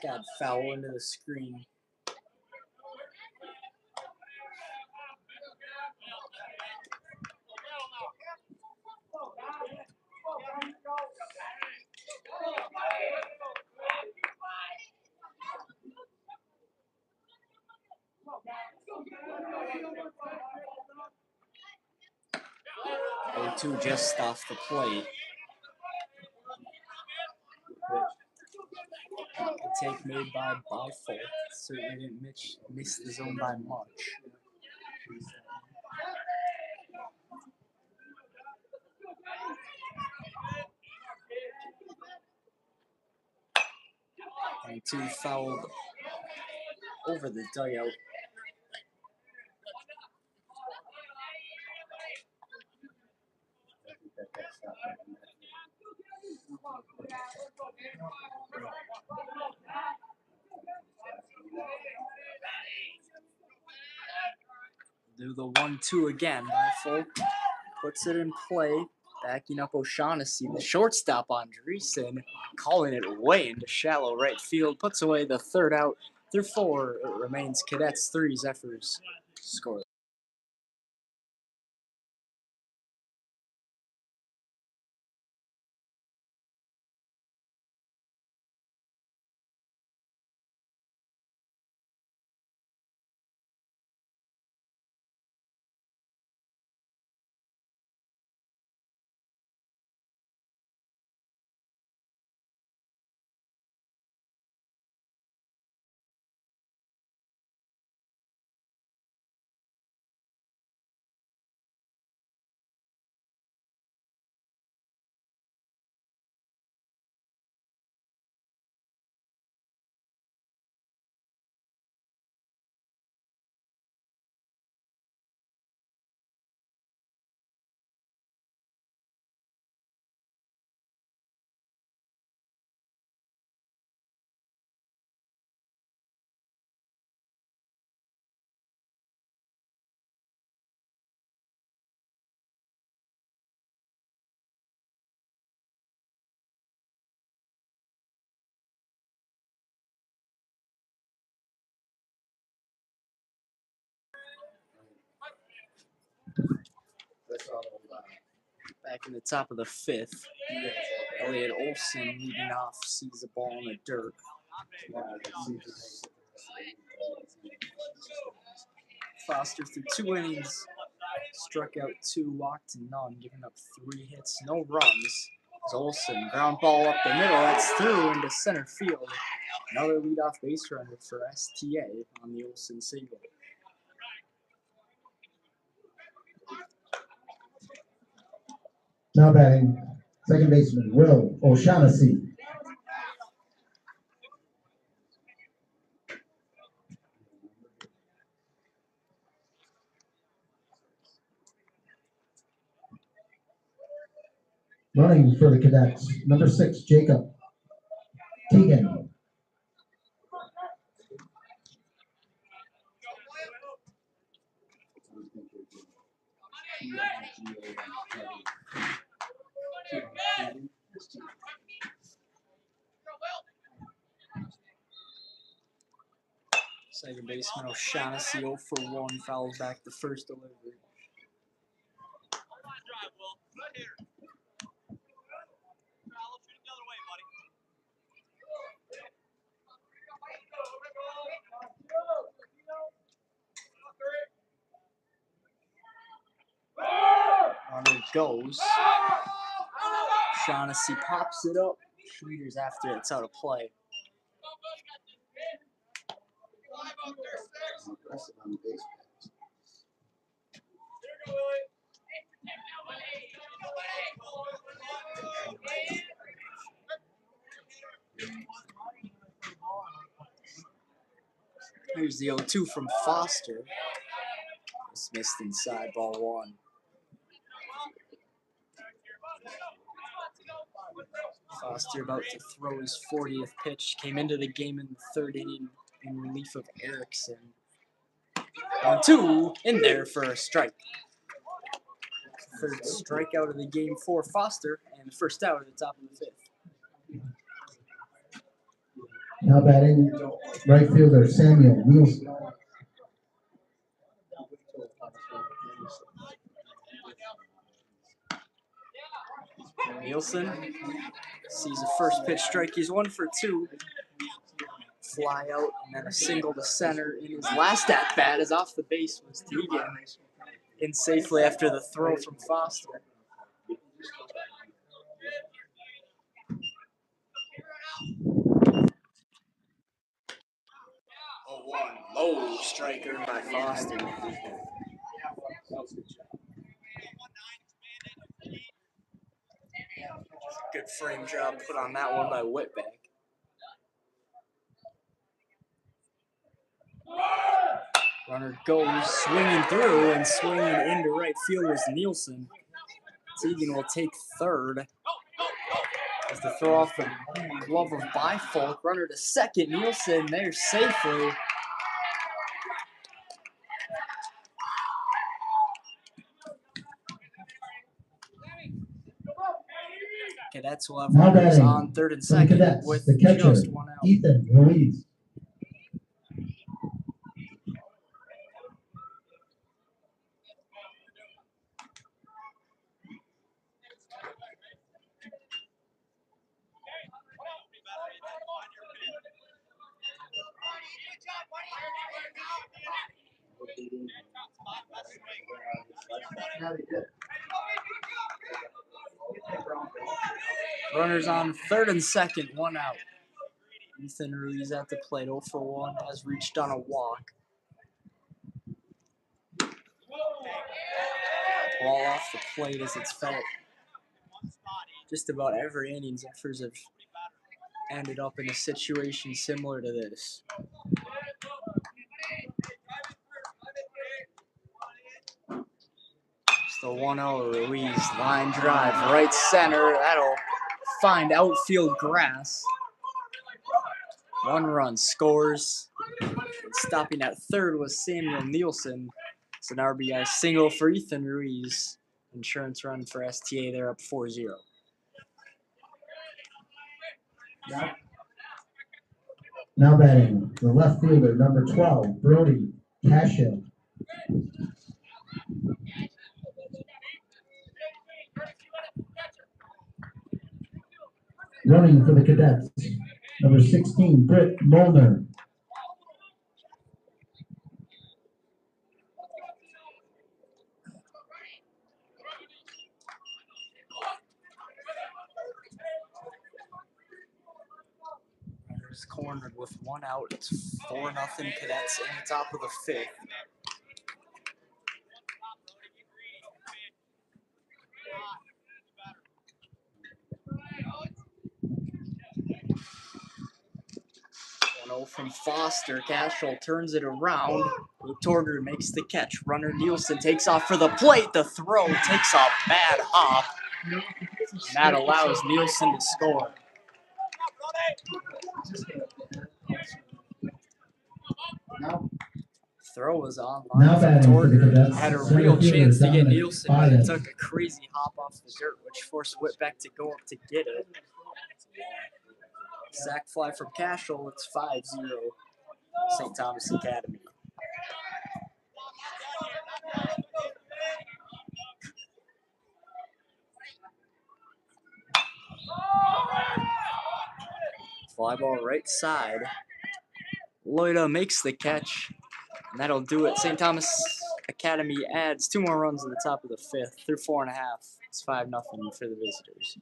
Got foul into the screen. O2 just off the plate. The take made by Byfolk. Certainly didn't miss the zone by much. And 2 fouled over the dugout. Do the 1-2 again. Byfolk puts it in play, backing up O'Shaughnessy. The shortstop Andreessen calling it way into shallow right field. Puts away the 3rd out. Through 4, it remains Cadets 3, Zephyrs score. Back in the top of the fifth, Elliot Olson leading off, sees the ball in the dirt. Foster through 2 innings, struck out 2, walked none, giving up 3 hits, no runs. As Olson, ground ball up the middle, that's through into center field. Another leadoff base runner for STA on the Olson single. Now batting, second baseman Will O'Shaughnessy. Running for the Cadets, number 6, Jacob Teagan. Second baseman O'Shaughnessy 0 for 1, fouls back the first delivery. Runner goes. O'Shaughnessy pops it up. Schmieder's after it. It's out of play. Here's the 0-2 from Foster. Dismissed inside, ball 1. Foster about to throw his 40th pitch. Came into the game in the 3rd inning in relief of Erickson. 1-2 in there for a strike. 3rd strikeout of the game for Foster, and the first out at the top of the 5th. Now batting, right fielder Samuel Nielsen. Nielsen sees a first pitch strike. He's 1 for 2. Fly out and then a single to center. In his last at bat is off the base was Teagan in safely after the throw from Foster. Low striker by Foster. Good frame job put on that one by Whitbeck. Runner goes swinging through and swinging into right field was Nielsen. Teagan will take 3rd. As to throw off the glove of Bifolk. Runner to 2nd. Nielsen there safely. Cadets will have Now runners batting on 3rd and for the 2nd Cadets, with the catcher just 1 out. Ethan Ruiz. Runners on 3rd and 2nd, 1 out. Ethan Ruiz at the plate, 0 for 1, has reached on a walk. Ball off the plate as it's felt. Just about every inning, Zephyrs have ended up in a situation similar to this. It's the 1-0 Ruiz, line drive, right center. That'll find outfield grass. 1 run scores. Stopping at 3rd was Samuel Nielsen. It's an RBI single for Ethan Ruiz. Insurance run for STA, they're up 4-0. Now batting, the left fielder, number 12, Brody Cashill. Running for the cadets, number 16, Britt Molnar. Runners cornered with 1 out. It's 4-0 Cadets in the top of the 5th. From Foster, Cashel turns it around. Torger makes the catch. Runner Nielsen takes off for the plate. The throw takes a bad hop. And that allows Nielsen to score. Throw was on line from Torger. Had a real chance to get Nielsen, but it took a crazy hop off the dirt, which forced Whitbeck to go up to get it. Sack fly from Cashel. It's 5-0 St. Thomas Academy. Fly ball right side. Loida makes the catch, and that'll do it. St. Thomas Academy adds 2 more runs in the top of the 5th through 4.5. It's 5-0 for the visitors.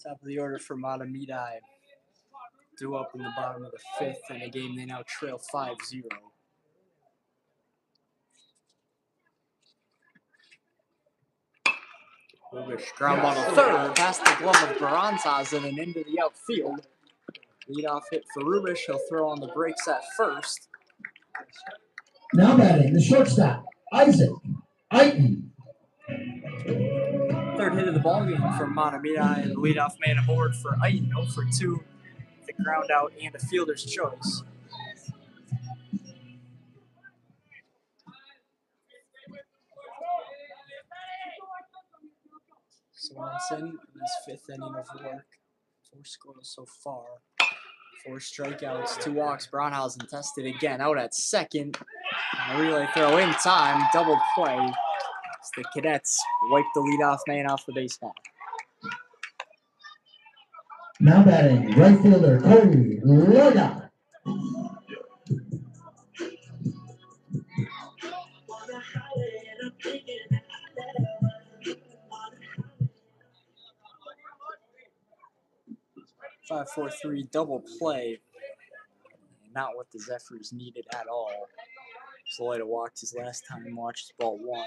Top of the order for Mahtomedi. Due up in the bottom of the 5th in a game they now trail 5-0. Rubish ground ball to third, past the glove of Baranzas and into the outfield. Leadoff hit for Rubish. He'll throw on the brakes at first. Now batting the shortstop, Isaac Aiton. Third hit of the ballgame for Mahtomedi, and the leadoff man aboard for Aiton, 0 for 2. The ground out and a fielder's choice. Swanson in his 5th inning of work. 4 scores so far. 4 strikeouts, 2 walks. Braunhausen tested again, out at second. And a relay throw in time, double play. As the Cadets wipe the leadoff man off the baseball. Now batting right fielder Cody Loda. Five, 4, 3 double play. Not what the Zephyrs needed at all. Loida walked his last time, watched ball 1.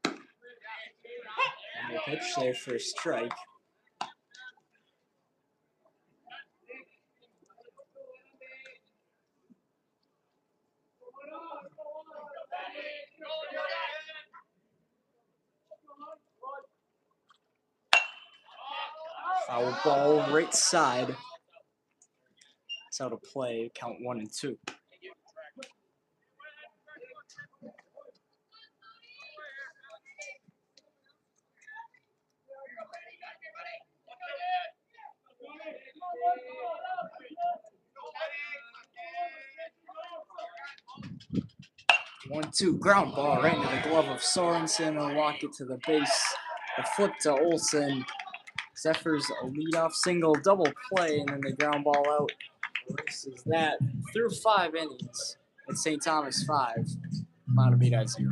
And the pitch there for a strike. Foul ball right side. It's out of play. Count 1 and 2. One, two, ground ball right into the glove of Sorensen. Will walk it to the base. The flip to Olsen. Zephyr's a leadoff single, double play, and then the ground ball out. This is that through 5 innings. It's St. Thomas 5, Mahtomedi 0.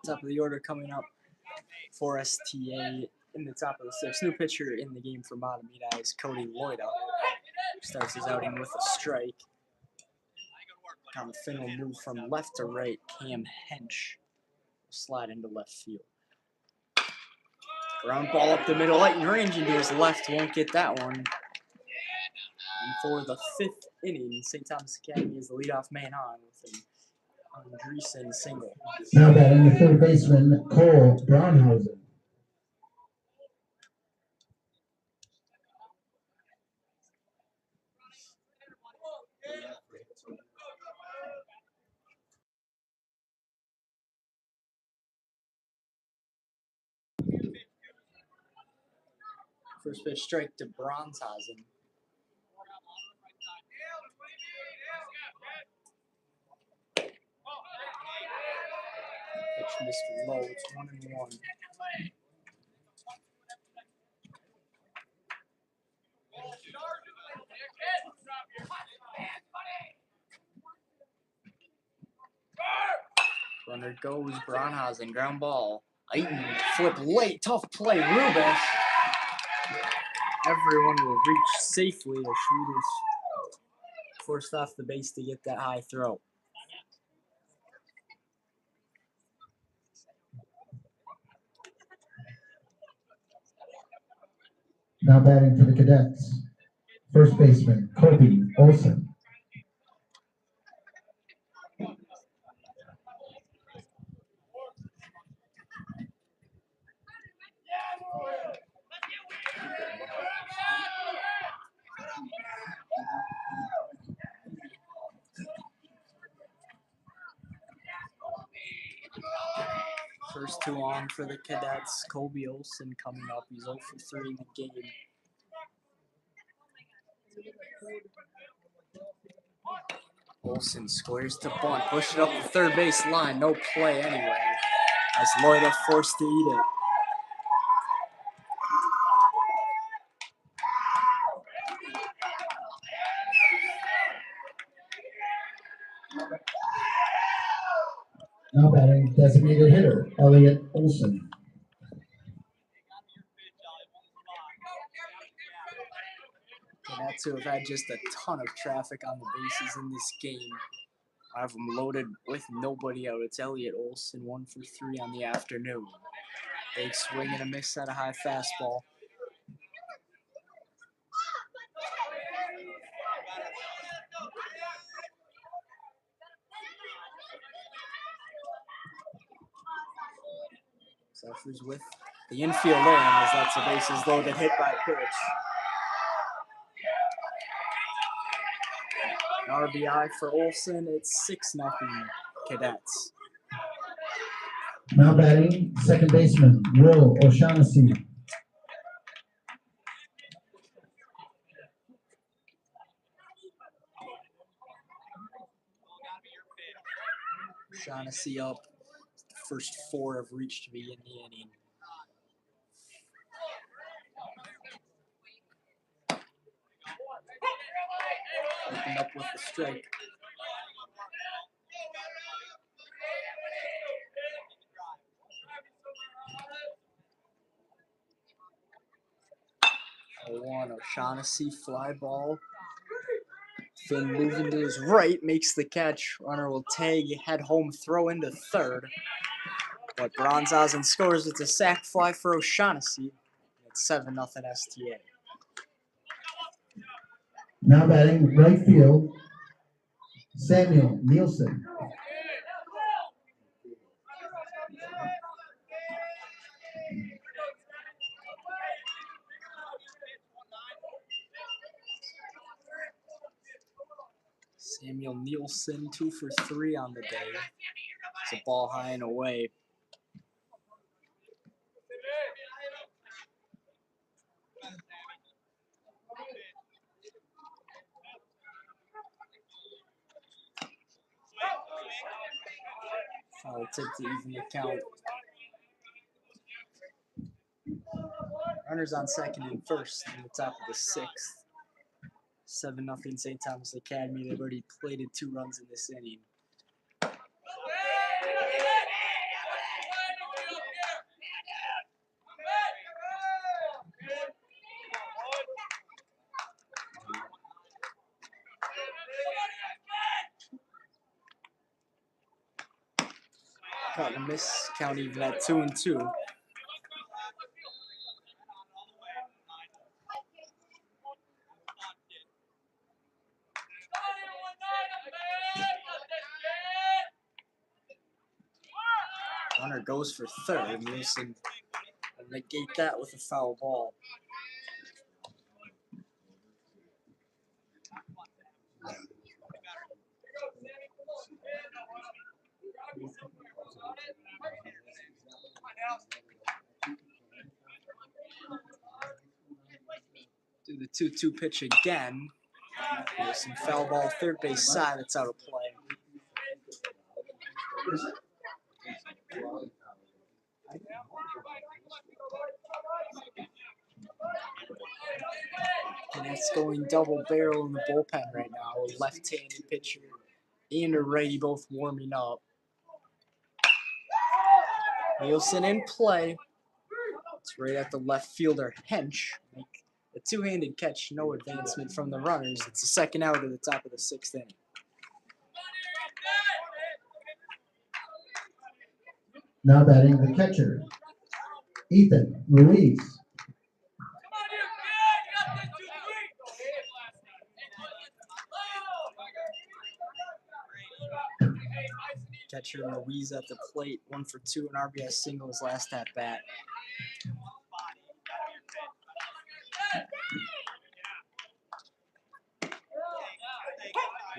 Top of the order coming up for STA in the top of the 6th. New pitcher in the game for Mahtomedi is Cody Loida. Starts his outing with a strike. Tom Finn will move from left to right. Cam Hench will slide into left field. Ground ball up the middle, light and range into his left. Won't get that one. And for the 5th inning, St. Thomas Academy is the leadoff man on with an Andreessen single. Now batting the third baseman, Cole Braunhausen. First pitch strike to Braunhausen. Pitch missed low. It's 1-1. Runner goes Braunhausen. Ground ball. Aiton flip late. Tough play. Rubish. Everyone will reach safely as Schroeder's forced off the base to get that high throw. Now batting for the Cadets, first baseman, Kobe Olsen. First 2 on for the Cadets. Kobe Olsen coming up. He's 0 for 3 in the game. Olsen squares to bunt, push it up the third base line, no play anyway, as Loida forced to eat it. Now batting designated hitter, Elliot Olson. Cadets who have had just a ton of traffic on the bases in this game. I have them loaded with nobody out. It's Elliot Olson, 1 for 3 on the afternoon. Big swing and a miss at a high fastball. Zephyr's with the infield in as that's a bases loaded hit by pitch. An RBI for Olson. It's 6-0 Cadets. Now batting second baseman, Will O'Shaughnessy. Shaughnessy up. The first 4 have reached to be in the inning. Opened up with the strike. One O'Shaughnessy fly ball. Finn moving to his right, makes the catch. Runner will tag, head home, throw into third. But Bronzhausen scores. It's a sac fly for O'Shaughnessy. It's 7-0 STA. Now batting right field, Samuel Nielsen. Samuel Nielsen, 2 for 3 on the day. It's a ball high and away. Foul tip to even the count. Runners on second and first in the top of the 6th. 7-0 St. Thomas Academy. They've already plated 2 runs in this inning. Cut and miss. Count even at 2-2. Runner goes for third. Nielsen will negate that with a foul ball. Do the 2-2 pitch again. Nielsen foul ball, third base side. It's out of play. And it's going double barrel in the bullpen right now. A left-handed pitcher and a righty both warming up. Nielsen in play. It's right at the left fielder, Hench. Make a 2-handed catch, no advancement from the runners. It's the second out at the top of the 6th inning. Now batting the catcher, Ethan Ruiz. Catcher Ruiz at the plate, 1 for 2, an RBI single his last at bat.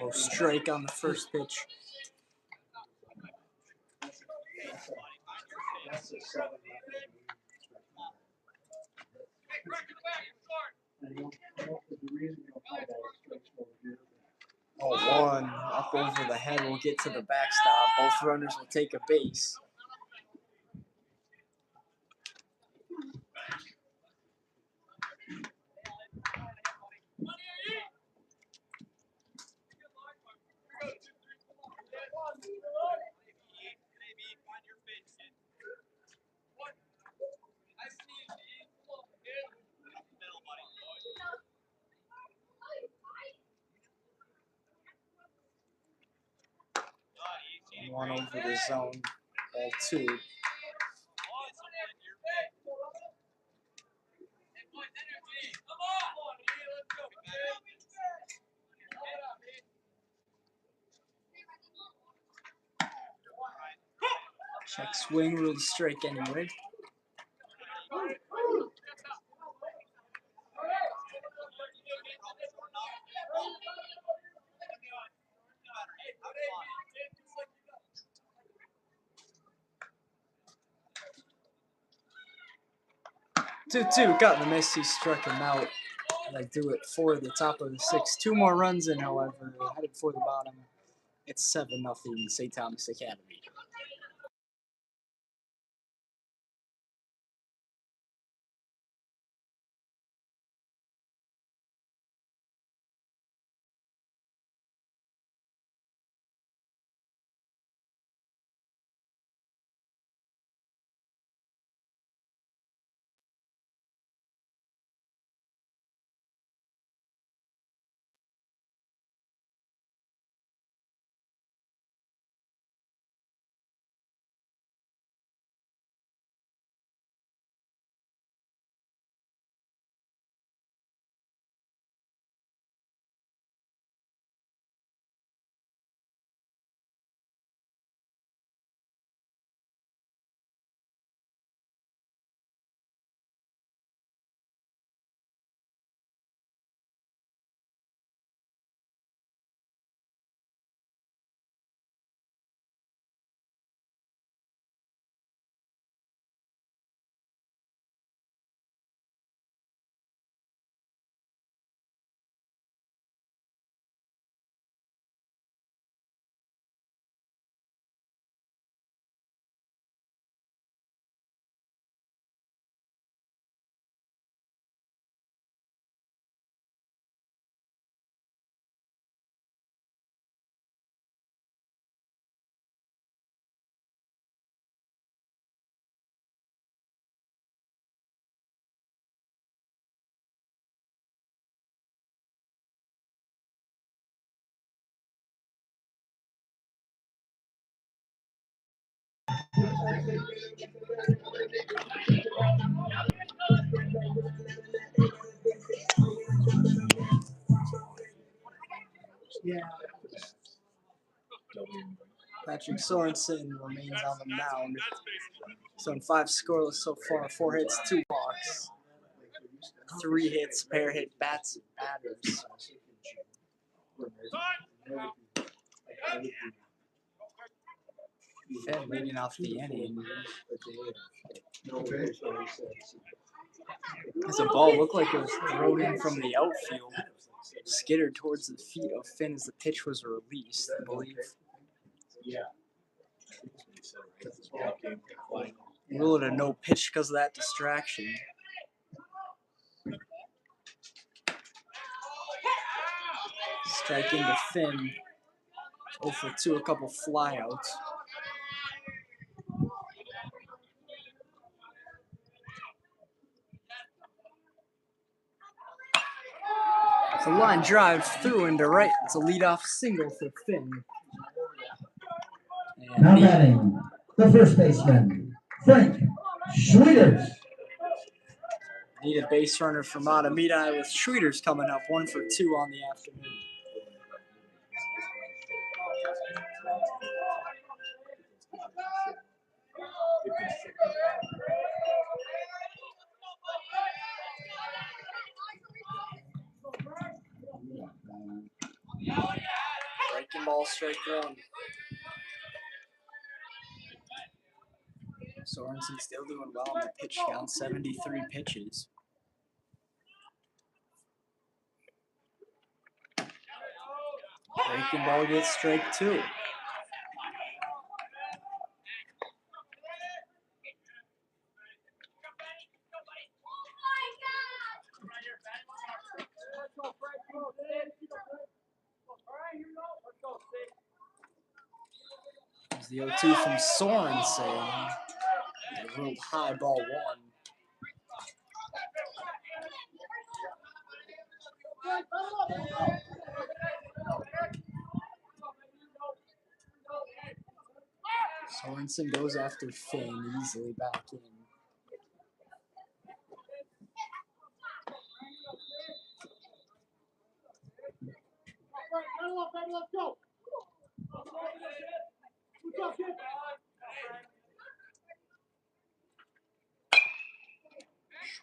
Low strike on the first pitch. Oh, one up over the head will get to the backstop. Both runners will take a base. One over the zone, ball two. Check swing, rule strike anyway. Two, got the miss. He struck him out. They do it for the top of the sixth. Two more runs in, however, headed for the bottom. It's 7-0 St. Thomas Academy. Patrick Sorensen remains on the mound. So in 5 scoreless so far, 4 hits, 2 walks, 3 hits, pair hit bats and batters. Fed leading off the inning. As a ball looked like it was thrown in from the outfield, skittered towards the feet of Finn as the pitch was released, I believe. Ruled a no pitch because of that distraction. Strike into Finn. 0 for 2, a couple flyouts. It's a line drive through into right. It's a leadoff single for Finn. Now batting, the first baseman, Frank Schwieters. Need a base runner for Mahtomedi with Schwieters coming up, 1 for 2 on the afternoon. Breaking ball, strike one. Sorensen still doing well on the pitch count, 73 pitches. Breaking ball gets strike 2. There's the 0-2 from Sorensen. A real high ball 1. Sorensen goes after Finn, easily back in.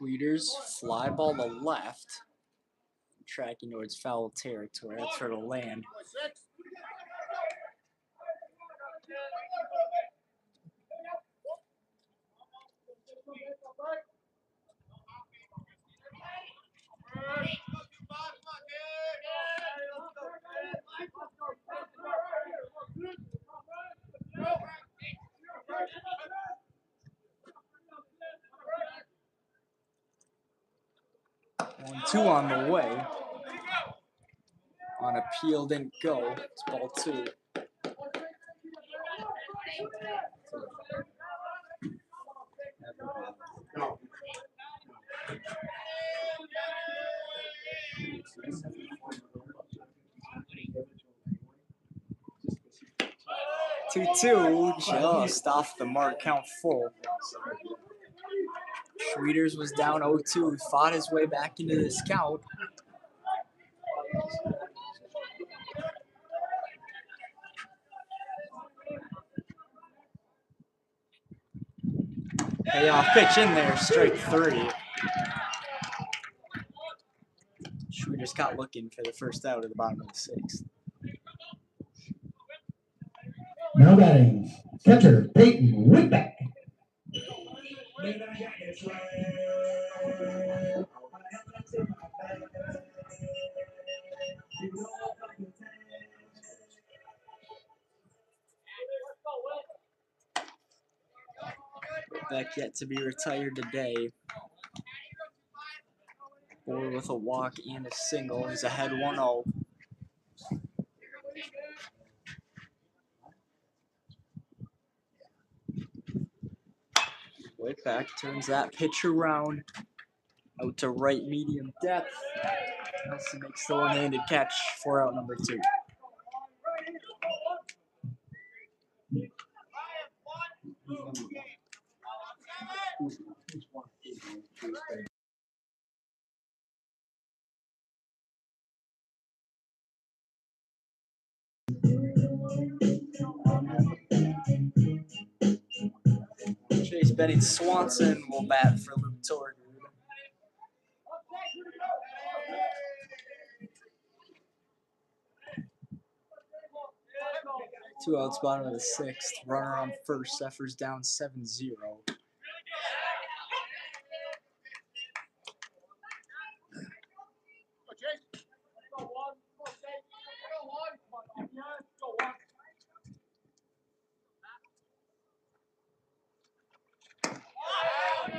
Schwieters fly ball to left, tracking towards foul territory. That's where to land. One, 2 on the way. On appeal, didn't go. It's ball 2. Two, just off the mark, count full. Schwieters was down 0-2, fought his way back into this count. Payoff pitch in there, strike 3. Schwieters got looking for the first out at the bottom of the 6th. Now batting, catcher Peyton Whitback. Whitback yet to be retired today. Boy with a walk and a single. He's ahead 1-0. Whitback turns that pitch around. Out to right medium depth. Nelson makes the one-handed catch for out number 2. Chase Benning Swanson will bat for Luke Torgard. Two outs, bottom of the 6th. Runner on first. Zephyr's down 7-0.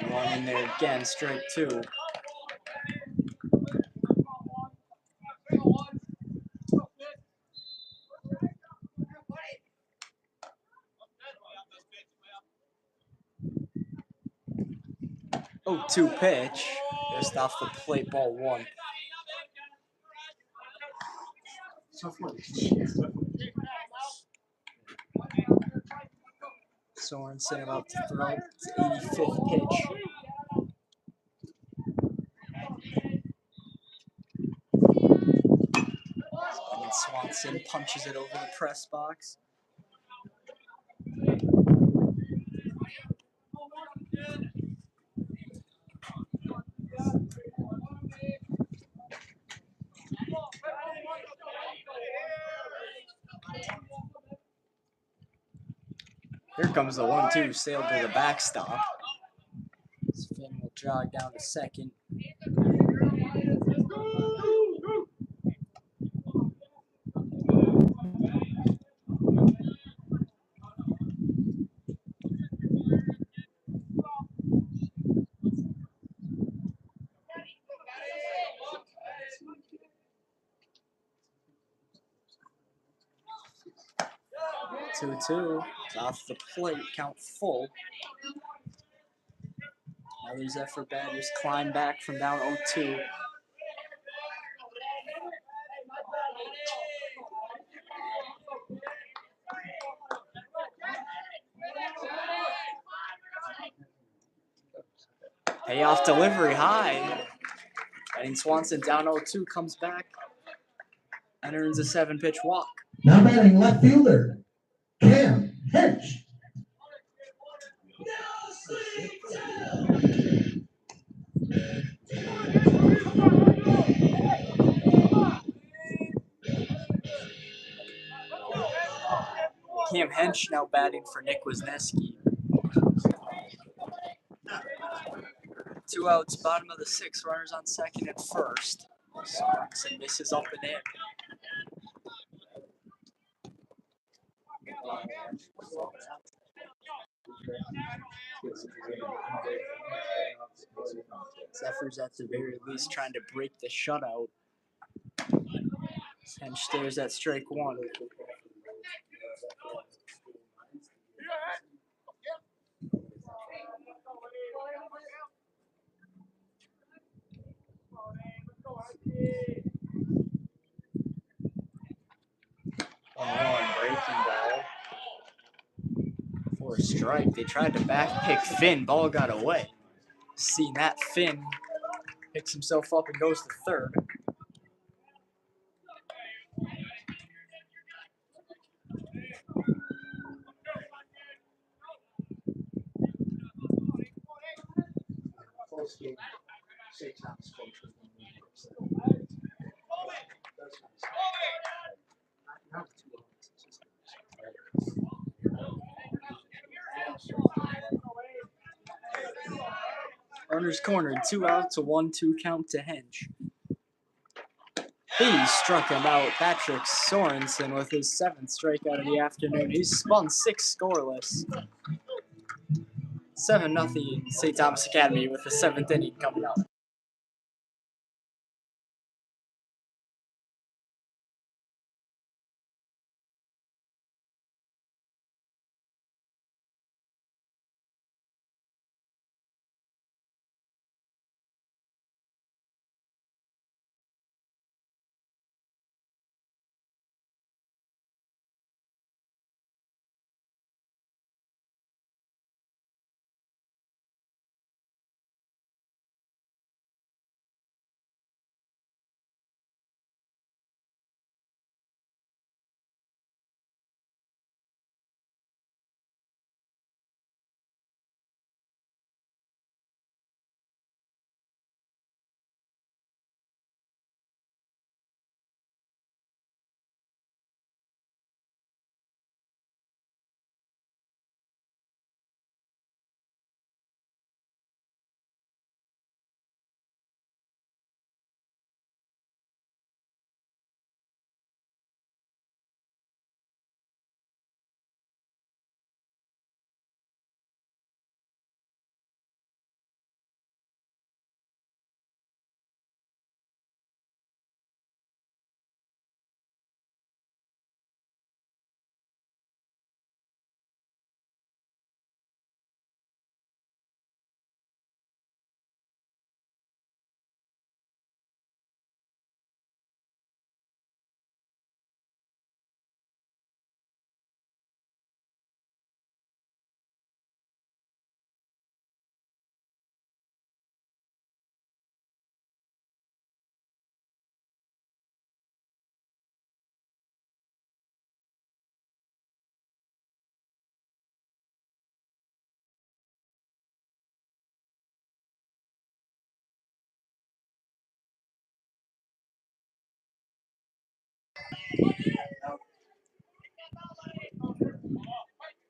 One in there again, strike 2. Oh, 2 pitch. Just off the plate, ball 1. Sorensen about to throw. It's 85th pitch. And Swanson punches it over the press box. Here comes the 1-2, sailed to the backstop. Finn will jog down to second. 2-2. It's off the plate. Count full. Another Zephyr batters climb back from down 0-2. Payoff delivery high. Batting Swanson down 0-2, comes back and earns a 7-pitch walk. Now batting left fielder, Cam Hench. Cam Hench now batting for Nick Wisniewski. 2 outs, bottom of the 6th, runners on second and first. Sorensen misses up and in. Zephyr's at the very least trying to break the shutout. Hench stares at strike one. Breaking ball. For a strike, they tried to back pick Finn. Ball got away. Seeing that, Finn picks himself up and goes to third. Runners cornered, 2 outs, a 1-2 count to Hench. He struck him out. Patrick Sorensen with his 7th strikeout of the afternoon. He's spun 6 scoreless. 7-0 St. Thomas Academy with the 7th inning coming up.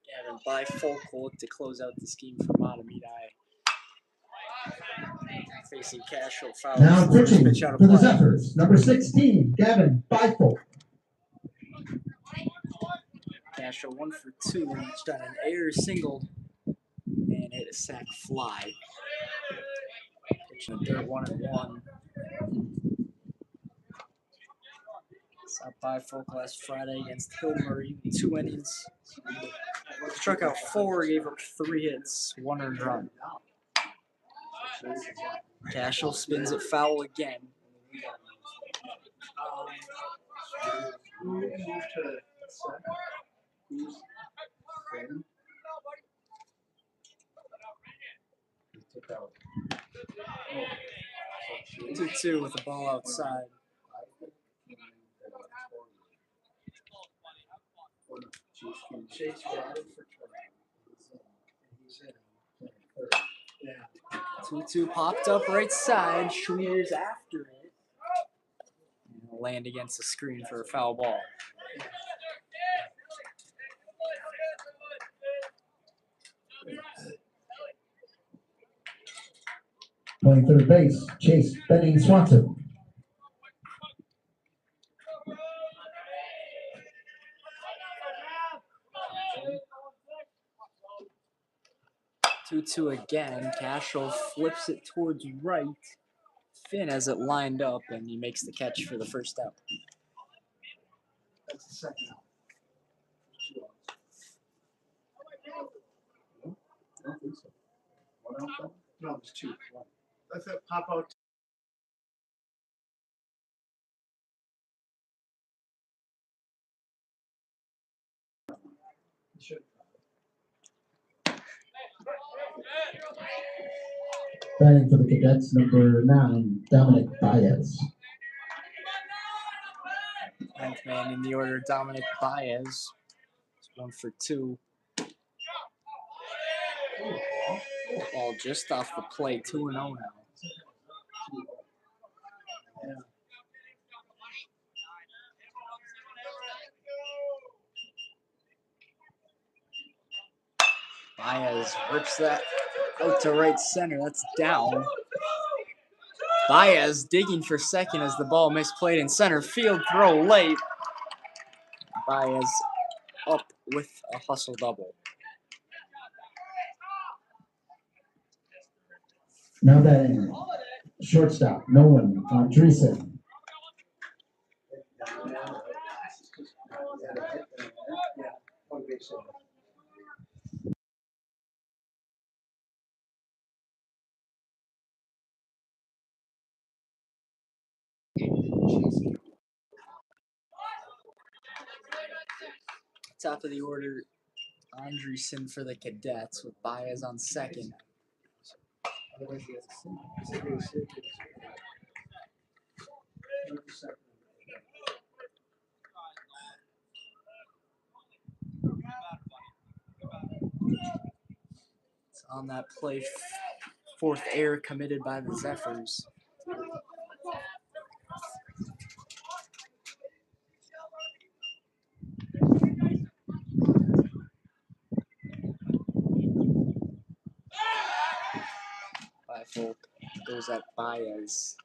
Gavin Bifocal to close out this game for Mahtomedi. Facing Cashel Fowler. Now pitching for the Zephyrs, number 16, Gavin Bifocal. Cashel 1 for 2, reached on an air single and hit a sac fly. Pitching the dirt 1-1. Stopped Bifolk last Friday against Hillmurray in 2 innings. Struck out 4, gave up 3 hits, 1 earned run. Cashel spins it foul again. Two two with the ball outside. Yeah. 2-2 popped up right side. Schmears after it. And land against the screen for a foul ball. Playing third base, Chase Benning Swanson. 2-2 again. Cashel flips it towards right. Finn has it lined up, and he makes the catch for the first out. That's the second out. I don't think so. One out though? No, it was 2. One. Let that pop out. Should. Batting for the Cadets, number 9, Dominic Baez. 9th man in the order, Dominic Baez. It's 1 for 2. Ball just off the plate, 2-0 now. Yeah. Baez rips that out to right center. That's down. Baez digging for second as the ball misplayed in center field. Throw late. Baez up with a hustle double. Now batting, shortstop, Nolan Andreessen. Top of the order, Andreessen for the Cadets with Baez on second. It's on that play, 4th error committed by the Zephyrs. Bifolk goes at Baez.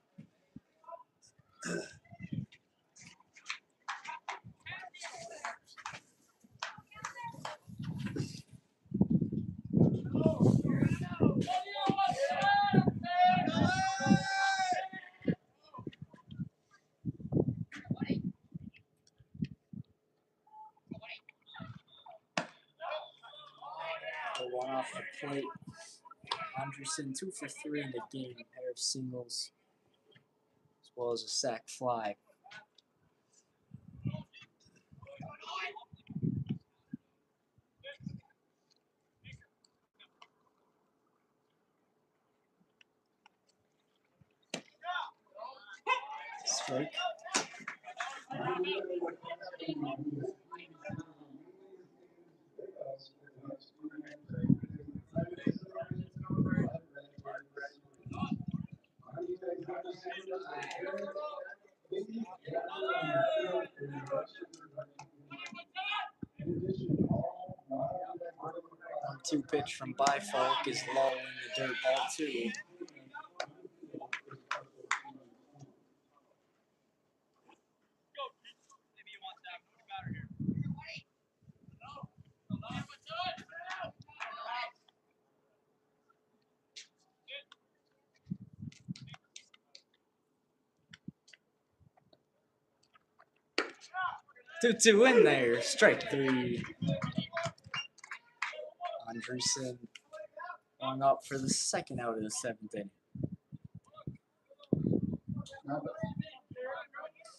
The 1 off the plate. Andreessen 2 for 3 in the game, a pair of singles, as well as a sac fly. Strike. Two pitch from Bifolk is low in the dirt, ball 2. 2-2 in there. Strike 3. Andreessen going up for the second out of the 7th inning.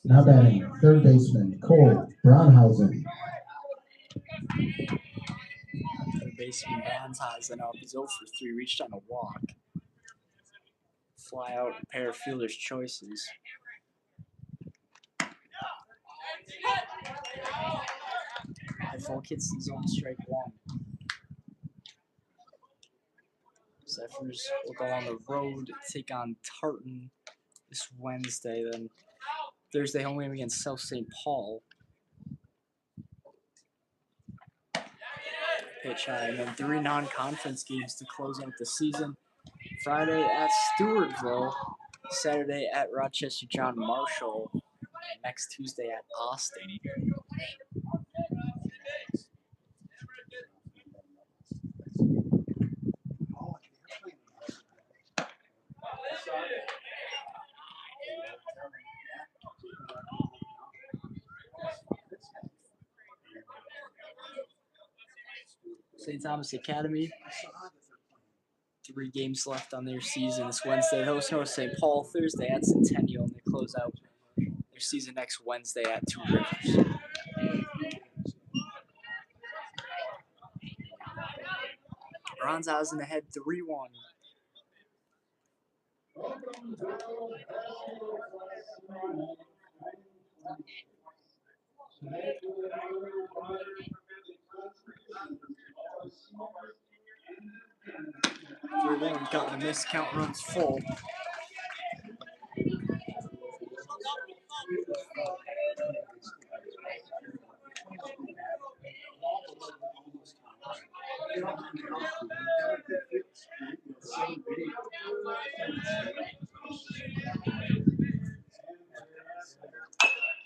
Now batting, third baseman Cole Braunhausen. Third baseman Banshausen up. He's 0 for 3. Reached on a walk. Fly out a pair of fielder's choices. Headfall hits the zone, strike 1. Zephyrs will go on the road, take on Tartan this Wednesday. Then Thursday home game against South St. Paul. Pitch high, and then 3 non-conference games to close out the season. Friday at Stewartville, Saturday at Rochester John Marshall, and next Tuesday at Austin. St. Thomas Academy, 3 games left on their season this Wednesday. They host North St. Paul Thursday at Centennial, and they close out their season next Wednesday at Two Rivers. Bronzehausen ahead 3-1. Got the miss, count runs full.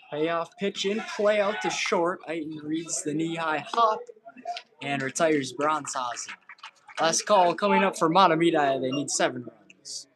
Payoff pitch in, play out to short. Aiton reads the knee-high hop and retires Bronzehausen. Last call coming up for Mahtomedi. They need 7 runs.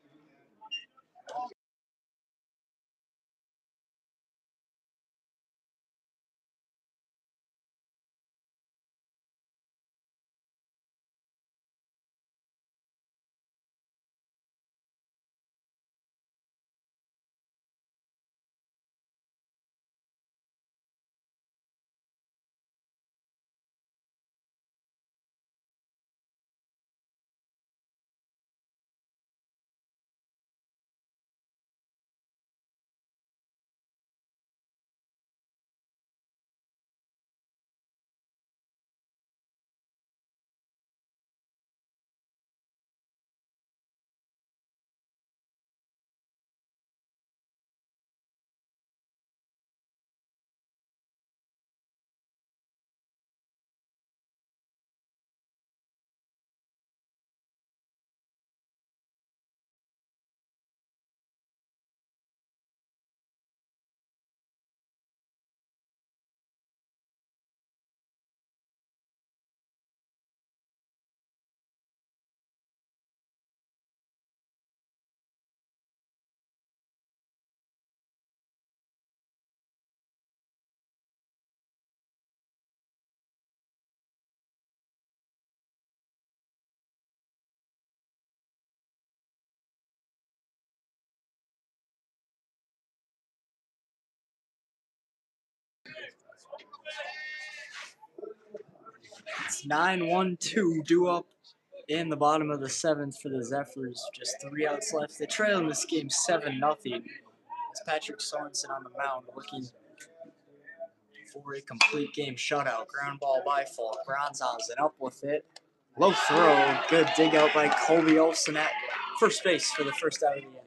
It's 9-1-2 due up in the bottom of the 7th for the Zephyrs. Just 3 outs left. They trail in this game 7-0. It's Patrick Sorensen on the mound looking for a complete game shutout. Ground ball by Falk. Bronzehausen up with it. Low throw. Good dig out by Colby Olsen at first base for the first out of the inning.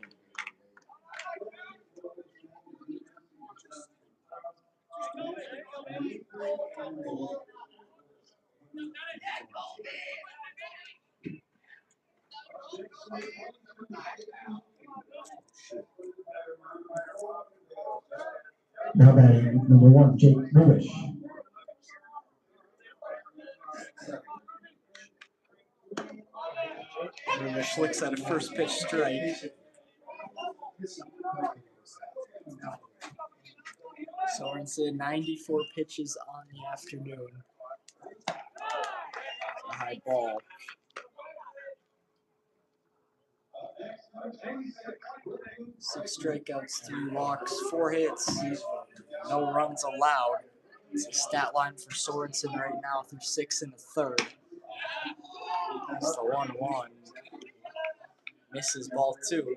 Now batting, number 1, Jake Lewis. Rubish looks at a first pitch strike. Sorensen, 94 pitches on the afternoon. A high ball. Six strikeouts, 3 walks, 4 hits, no runs allowed. It's a stat line for Sorensen right now through 6 in the third. That's the 1-1. Misses ball 2.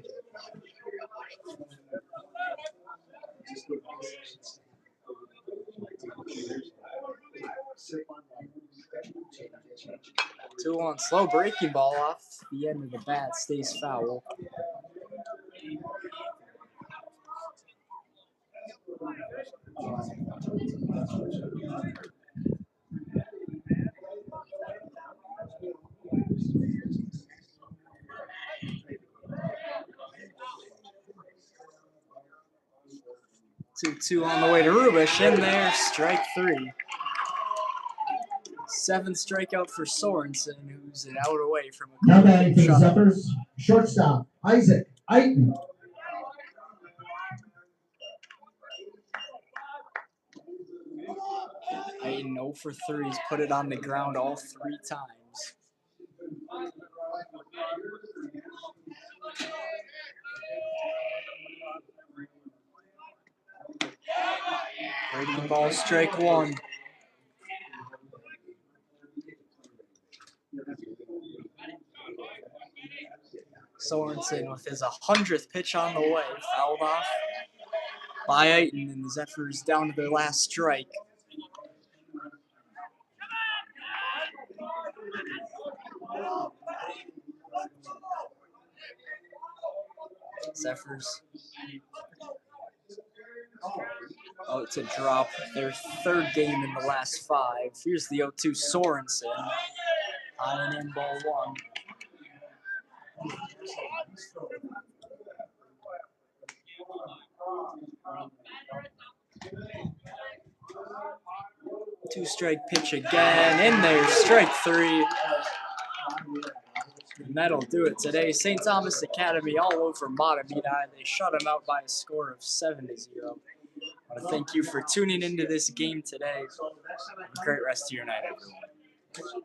Two on, slow breaking ball off the end of the bat, stays foul. Two on the way to Rubish, in there, strike 3. 7th strikeout for Sorensen, who's an out away from a Now batting for the shutout. Zephyrs, shortstop, Isaac Aiton. Aiton 0 for 3. He's put it on the ground all 3 times. Breaking ball, strike 1. Sorensen with his 100th pitch on the way, fouled off by Aiton, and the Zephyrs down to their last strike. Zephyrs out to drop their 3rd game in the last 5. Here's the 0-2 Sorensen. High and in, ball 1. Two-strike pitch again, in there, strike 3. And that'll do it today. St. Thomas Academy all over Mahtomedi. They shut them out by a score of 7-0. I want to thank you for tuning into this game today. Have a great rest of your night, everyone.